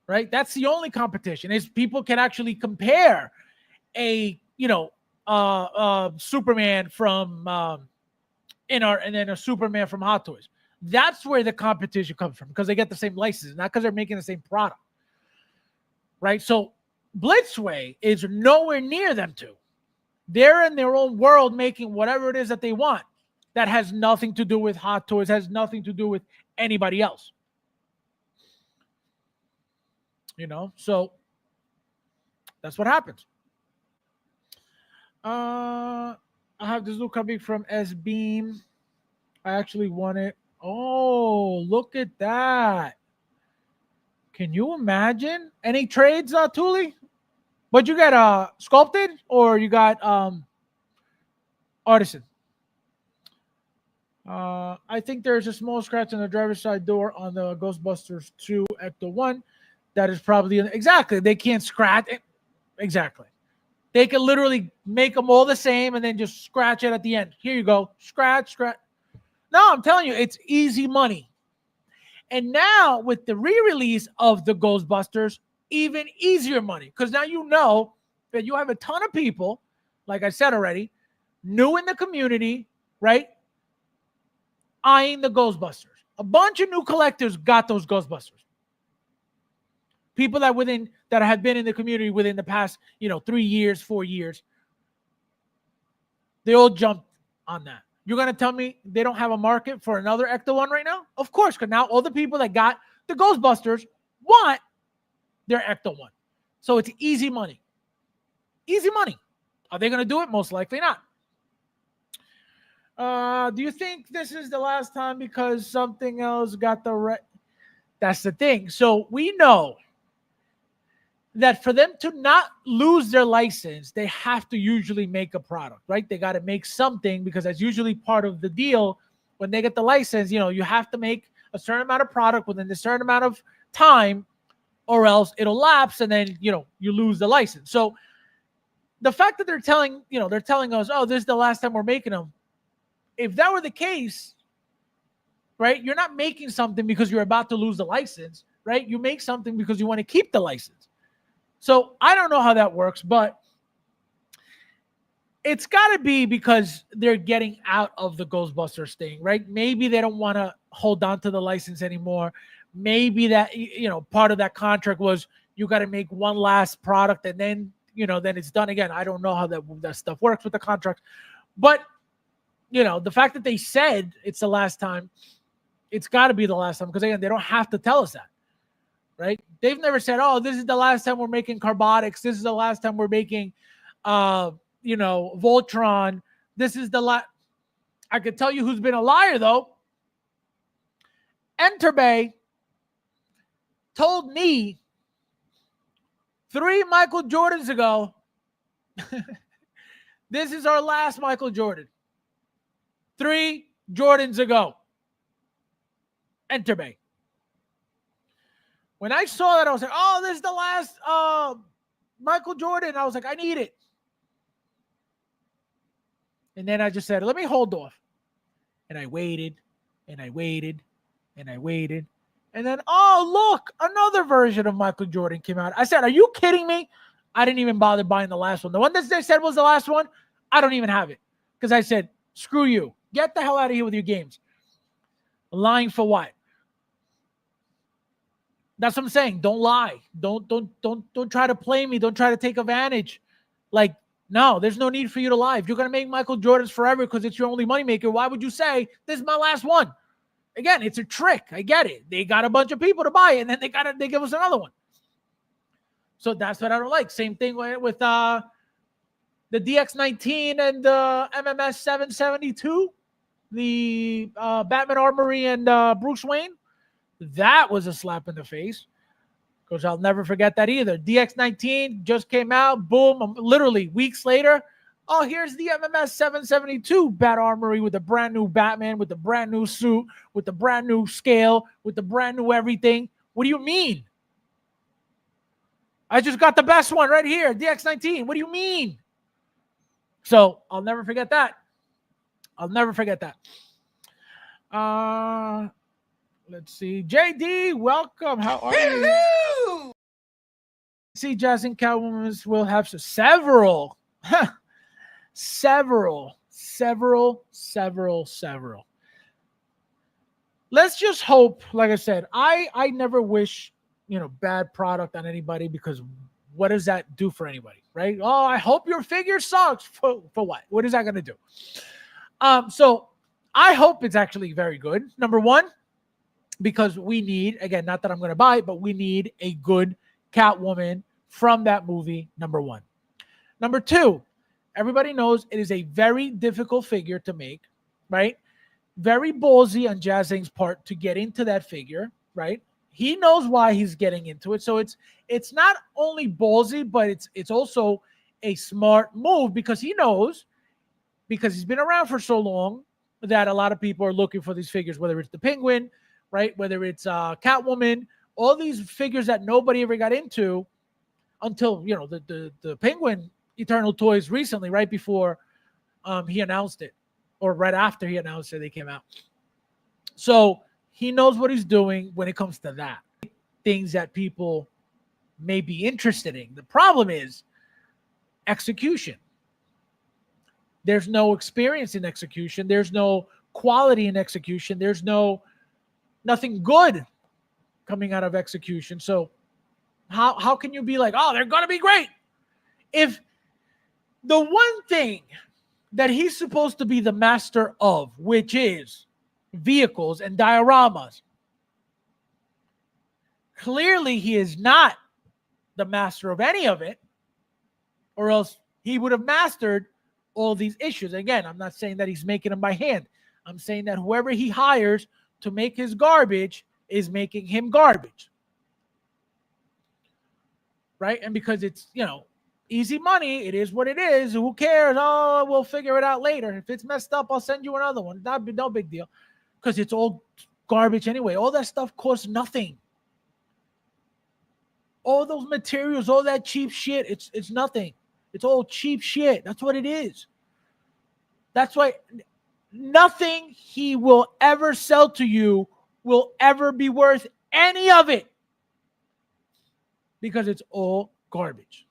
Right? That's the only competition, is people can actually compare a, Superman from and then a Superman from Hot Toys. That's where the competition comes from, because they get the same license, not because they're making the same product. Right? So Blitzway is nowhere near them two. They're in their own world making whatever it is that they want. That has nothing to do with Hot Toys, has nothing to do with anybody else. So that's what happens. I have this look coming from S-Beam. I actually want it. Oh, look at that. Can you imagine? Any trades, Thule? But you got sculpted, or you got artisan? I think there's a small scratch on the driver's side door on the Ghostbusters 2 Ecto 1. That is probably exactly. They can't scratch it. Exactly. They can literally make them all the same and then just scratch it at the end. Here you go. Scratch. No, I'm telling you, it's easy money. And now with the re-release of the Ghostbusters, even easier money, because now you know that you have a ton of people, like I said already, new in the community, right, eyeing the Ghostbusters. A bunch of new collectors got those Ghostbusters. People that have been in the community within the past 3 years, 4 years, they all jumped on that. You're going to tell me they don't have a market for another Ecto 1 right now? Of course, because now all the people that got the Ghostbusters want their Ecto 1. So it's easy money. Easy money. Are they going to do it? Most likely not. Do you think this is the last time because something else got the That's the thing. So we know that for them to not lose their license, they have to usually make a product, right? They got to make something, because that's usually part of the deal. When they get the license, you have to make a certain amount of product within a certain amount of time, or else it'll lapse and then, you lose the license. So the fact that they're telling us, oh, this is the last time we're making them. If that were the case, right, you're not making something because you're about to lose the license, right? You make something because you want to keep the license. So I don't know how that works, but it's got to be because they're getting out of the Ghostbusters thing, right? Maybe they don't want to hold on to the license anymore. Maybe that, part of that contract was you got to make one last product and then, then it's done again. I don't know how that stuff works with the contract. But, the fact that they said it's the last time, it's got to be the last time, because, again, they don't have to tell us that. Right? They've never said, oh, this is the last time we're making Carbotics. This is the last time we're making, Voltron. This is the last. I could tell you who's been a liar, though. Enterbay told me 3 Michael Jordans ago, this is our last Michael Jordan. 3 Jordans ago. Enterbay. When I saw that, I was like, oh, this is the last Michael Jordan. I was like, I need it. And then I just said, let me hold off. And I waited, and I waited, and I waited. And then, oh, look, another version of Michael Jordan came out. I said, are you kidding me? I didn't even bother buying the last one. The one that they said was the last one, I don't even have it. Because I said, screw you. Get the hell out of here with your games. Lying for what? That's what I'm saying. Don't lie. Don't try to play me. Don't try to take advantage. Like, no, there's no need for you to lie. If you're going to make Michael Jordans forever because it's your only moneymaker, why would you say, this is my last one? Again, it's a trick. I get it. They got a bunch of people to buy it, and then they give us another one. So that's what I don't like. Same thing with the DX19 and the MMS 772, the Batman Armory and Bruce Wayne. That was a slap in the face, because I'll never forget that either. DX19 just came out. Boom. Literally weeks later, oh, here's the MMS 772 Bat Armory with a brand new Batman, with a brand new suit, with the brand new scale, with the brand new everything. What do you mean? I just got the best one right here, DX19. What do you mean? So I'll never forget that. I'll never forget that. Let's see. JD, welcome. How are you? See, Jazz and Catwoman will have several. several. Let's just hope, like I said, I never wish, bad product on anybody, because what does that do for anybody, right? Oh, I hope your figure sucks. For what? What is that going to do? So I hope it's actually very good. Number one, because we need, again, not that I'm going to buy it, but we need a good Catwoman from that movie, number one. Number two, everybody knows it is a very difficult figure to make, right? Very ballsy on Jazing's part to get into that figure, right? He knows why he's getting into it. So it's not only ballsy, but it's also a smart move, because he knows, because he's been around for so long, that a lot of people are looking for these figures, whether it's the Penguin, right? Whether it's Catwoman, all these figures that nobody ever got into until, the Penguin Eternal Toys recently, right before he announced it, or right after he announced it, they came out. So he knows what he's doing when it comes to that. Things that people may be interested in. The problem is execution. There's no experience in execution. There's no quality in execution. There's nothing good coming out of execution. So how can you be like, oh, they're going to be great? If the one thing that he's supposed to be the master of, which is vehicles and dioramas, clearly he is not the master of any of it, or else he would have mastered all these issues. Again, I'm not saying that he's making them by hand. I'm saying that whoever he hires to make his garbage is making him garbage. Right? And because it's, easy money, it is what it is. Who cares? Oh, we'll figure it out later. If it's messed up, I'll send you another one. No big deal. Because it's all garbage anyway. All that stuff costs nothing. All those materials, all that cheap shit, it's nothing. It's all cheap shit. That's what it is. That's why nothing he will ever sell to you will ever be worth any of it, because it's all garbage.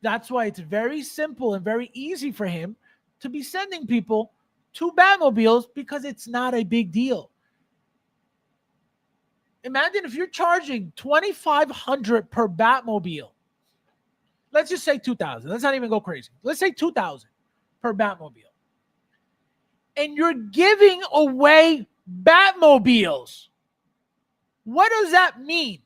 That's why it's very simple and very easy for him to be sending people to Batmobiles, because it's not a big deal. Imagine if you're charging $2,500 per Batmobile. Let's just say $2,000. Let's not even go crazy. Let's say $2,000 per Batmobile. And you're giving away Batmobiles. What does that mean?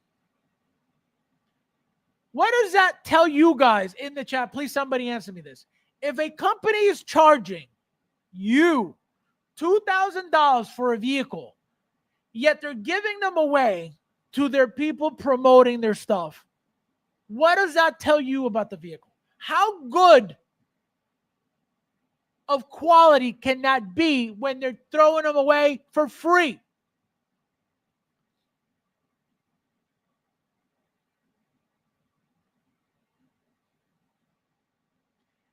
What does that tell you guys in the chat? Please, somebody answer me this. If a company is charging you $2,000 for a vehicle, yet they're giving them away to their people promoting their stuff, what does that tell you about the vehicle? How good of quality can that be when they're throwing them away for free?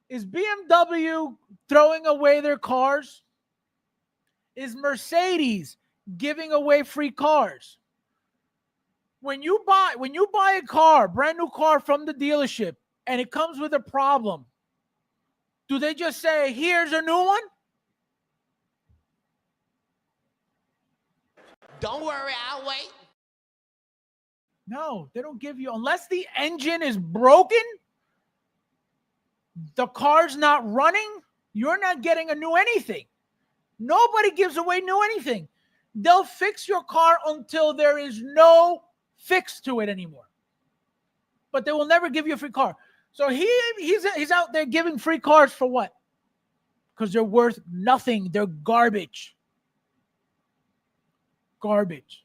Is BMW throwing away their cars? Is Mercedes giving away free cars? When you buy a car, brand new car from the dealership, and it comes with a problem, do they just say, here's a new one? Don't worry, I'll wait. No, they don't give you, unless the engine is broken, the car's not running, you're not getting a new anything. Nobody gives away new anything. They'll fix your car until there is no fix to it anymore. But they will never give you a free car. So he's out there giving free cars for what? Because they're worth nothing. They're garbage. Garbage.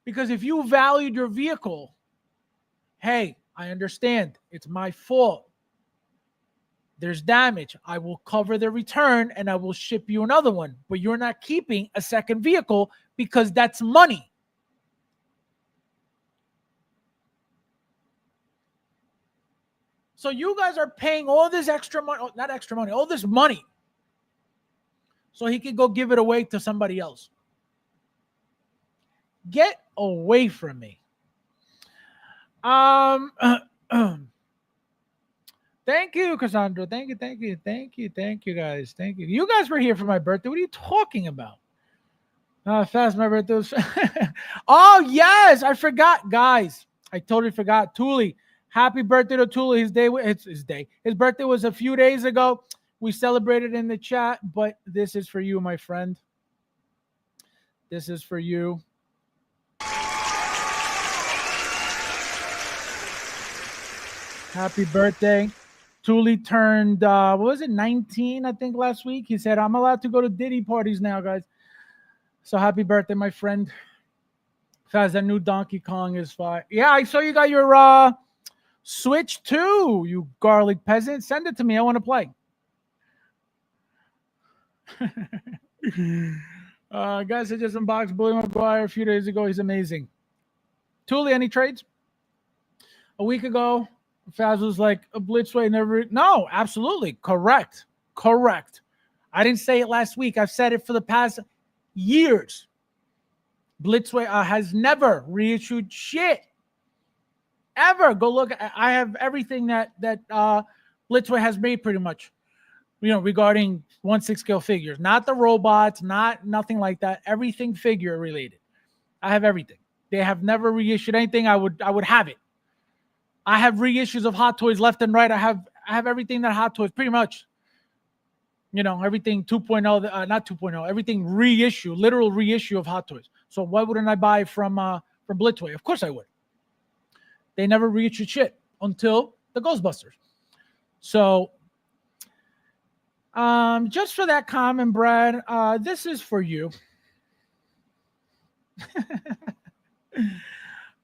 Because if you valued your vehicle, hey, I understand. It's my fault. There's damage. I will cover the return and I will ship you another one. But you're not keeping a second vehicle because that's money. So you guys are paying all this extra money, not extra money, all this money, so he could go give it away to somebody else. Get away from me. Thank you, Cassandra. Thank you, guys. Thank you. You guys were here for my birthday. What are you talking about? Fast, my birthday was... Oh, yes, I forgot, guys. I totally forgot. Thule, happy birthday to Thule. His birthday was a few days ago. We celebrated in the chat, but this is for you, my friend. This is for you. Happy birthday. Thule turned, 19, I think, last week. He said, I'm allowed to go to Diddy parties now, guys. So happy birthday, my friend. Faz, that new Donkey Kong is fire. Yeah, I saw you got your Switch too, you garlic peasant. Send it to me. I want to play. Guys, I just unboxed Billy McGuire a few days ago. He's amazing. Thule, any trades? A week ago, Faz was like, a Blitzway never... No, absolutely. Correct. I didn't say it last week. I've said it for the past years. Blitzway has never reissued shit. Ever. Go look. I have everything that Blitzway has made pretty much. Regarding 1/6 scale figures. Not the robots, nothing like that. Everything figure related. I have everything. They have never reissued anything. I would have it. I have reissues of Hot Toys left and right. I have everything that Hot Toys pretty much. Everything 2.0, not 2.0, everything reissue, literal reissue of Hot Toys. So why wouldn't I buy from Blitzway? Of course I would. They never reissued shit until the Ghostbusters. So just for that comment, Brad, this is for you.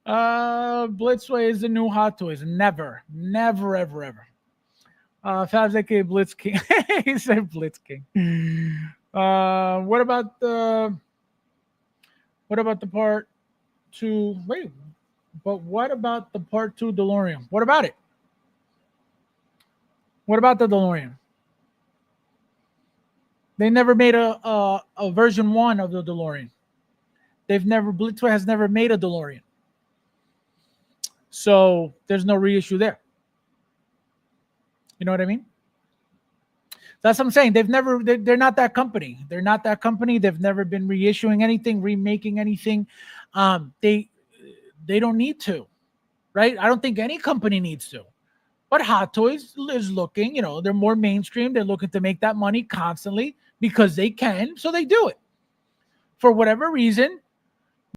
Blitzway is the new Hot Toys. Never, ever. Fabs, aka Blitz King. He said Blitz King. What about the part 2? Wait, but what about the part 2 DeLorean? What about it? What about the DeLorean? They never made a version 1 of the DeLorean. Blitzway has never made a DeLorean. So there's no reissue there. You know what I mean? That's what I'm saying. They're not that company. They're not that company. They've never been reissuing anything, remaking anything. They don't need to, right? I don't think any company needs to. But Hot Toys is looking, they're more mainstream. They're looking to make that money constantly because they can, so they do it. For whatever reason,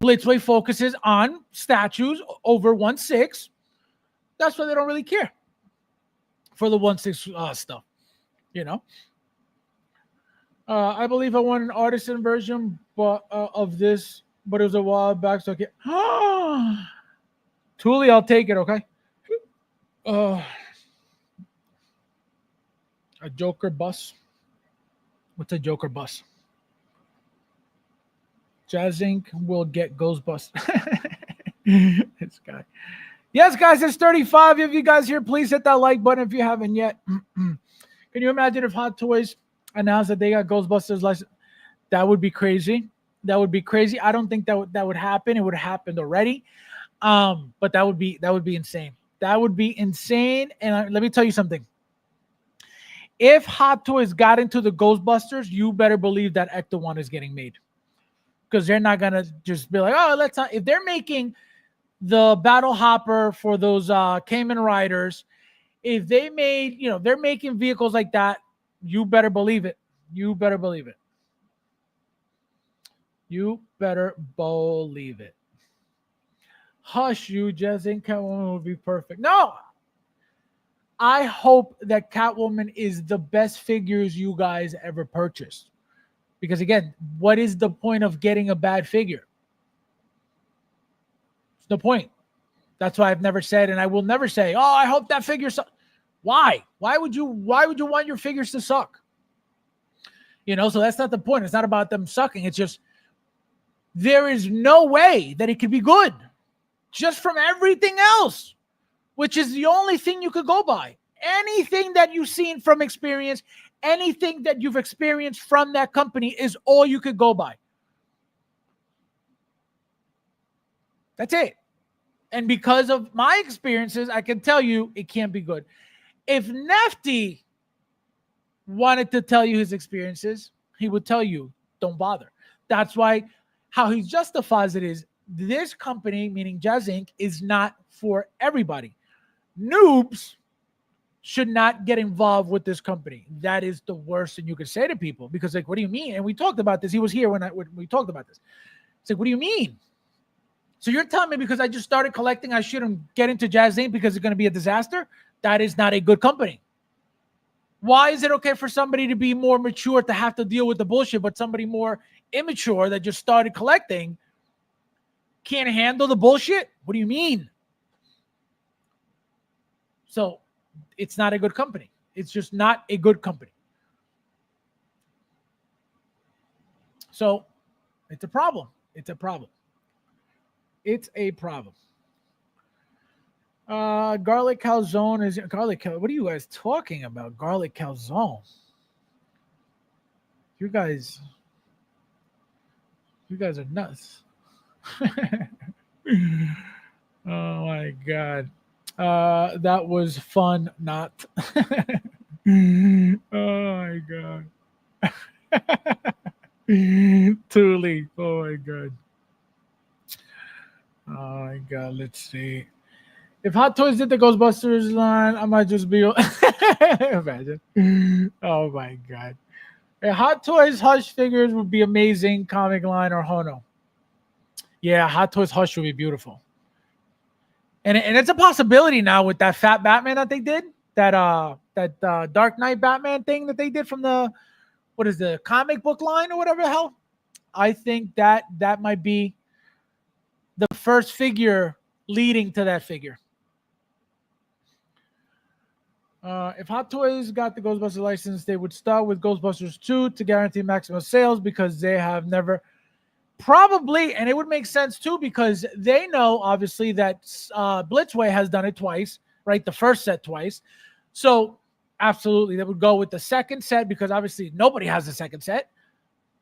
Blitzway focuses on statues over 1/6. That's why they don't really care for the 1/6 stuff, I believe I want an artisan version of this, but it was a while back, so I can't. Thule, I'll take it, okay? A Joker bus. What's a Joker bus? Jazz Inc. will get Ghostbusters. This guy. Yes, guys, it's 35 of you guys here. Please hit that like button if you haven't yet. Can you imagine if Hot Toys announced that they got Ghostbusters license? That would be crazy. I don't think that would happen. It would have happened already. But that would be insane. That would be insane. And let me tell you something. If Hot Toys got into the Ghostbusters, you better believe that Ecto 1 is getting made. Because they're not going to just be like, oh, let's not. If they're making the Battle Hopper for those Cayman Riders, if they made, they're making vehicles like that, you better believe it. You better believe it. Hush, you, Jazz Inc. Catwoman would be perfect. No! I hope that Catwoman is the best figures you guys ever purchased. Because again, what is the point of getting a bad figure? It's no point. That's why I've never said, and I will never say, oh, I hope that figure sucks. Why? Why would you want your figures to suck? So that's not the point. It's not about them sucking. It's just there is no way that it could be good just from everything else, which is the only thing you could go by. anything that you've seen from experience, anything that you've experienced from that company is all you could go by. That's it. And because of my experiences, I can tell you it can't be good. If Nefty wanted to tell you his experiences, he would tell you, don't bother. That's why how he justifies it is this company, meaning Jazz Inc., is not for everybody. Noobs should not get involved with this company. That is the worst thing you could say to people, because like, what do you mean? And we talked about this. He was here when we talked about this. It's like, what do you mean? So you're telling me because I just started collecting, I shouldn't get into Jazz Inc. because it's going to be a disaster? That is not a good company. Why is it okay for somebody to be more mature to have to deal with the bullshit, but somebody more immature that just started collecting can't handle the bullshit? What do you mean? So it's not a good company. It's just not a good company. So it's a problem. It's a problem. It's a problem. Garlic calzone is garlic. What are you guys talking about? Garlic calzone. You guys are nuts. Oh my god. That was fun. Not. Oh my god. Truly. Oh my god. Oh my god. Let's see. If Hot Toys did the Ghostbusters line, I might just be. Imagine. Oh my god. A Hot Toys Hush figures would be amazing. Comic line or Hono. Yeah, Hot Toys Hush would be beautiful. And it's a possibility now with that fat Batman that they did. That Dark Knight Batman thing that they did from the comic book line or whatever the hell. I think that might be the first figure leading to that figure. If Hot Toys got the Ghostbusters license, they would start with Ghostbusters 2 to guarantee maximum sales because they have never probably, and it would make sense too because they know obviously that Blitzway has done it twice, right? The first set twice. So absolutely, they would go with the second set because obviously nobody has the second set.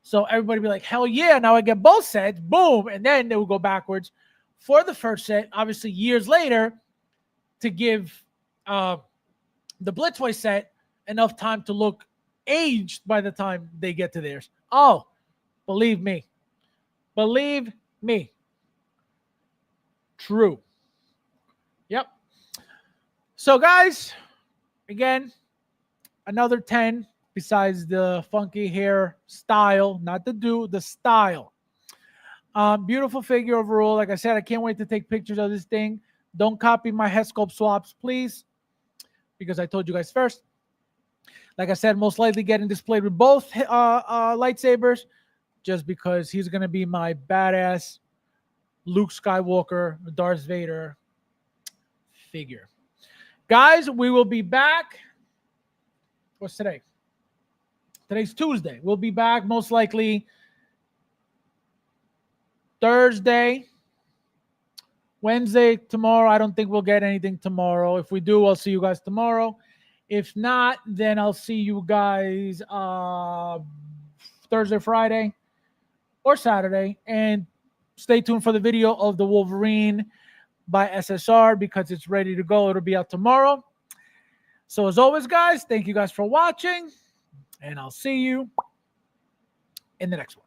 So everybody would be like, hell yeah, now I get both sets, boom. And then they would go backwards for the first set, obviously years later, to give the Blitzway set enough time to look aged by the time they get to theirs. Oh, believe me. Believe me. True. Yep. So, guys, again, another 10 besides the funky hair style, not the style. Beautiful figure overall. Like I said, I can't wait to take pictures of this thing. Don't copy my head sculpt swaps, please, because I told you guys first. Like I said, most likely getting displayed with both lightsabers, just because he's going to be my badass Luke Skywalker, Darth Vader figure. Guys, we will be back. What's today? Today's Tuesday. We'll be back most likely Thursday, Wednesday, tomorrow. I don't think we'll get anything tomorrow. If we do, I'll see you guys tomorrow. If not, then I'll see you guys Thursday, Friday, or Saturday. And stay tuned for the video of the Wolverine by SSR because it's ready to go. It'll be out tomorrow. So as always, guys, thank you guys for watching. And I'll see you in the next one.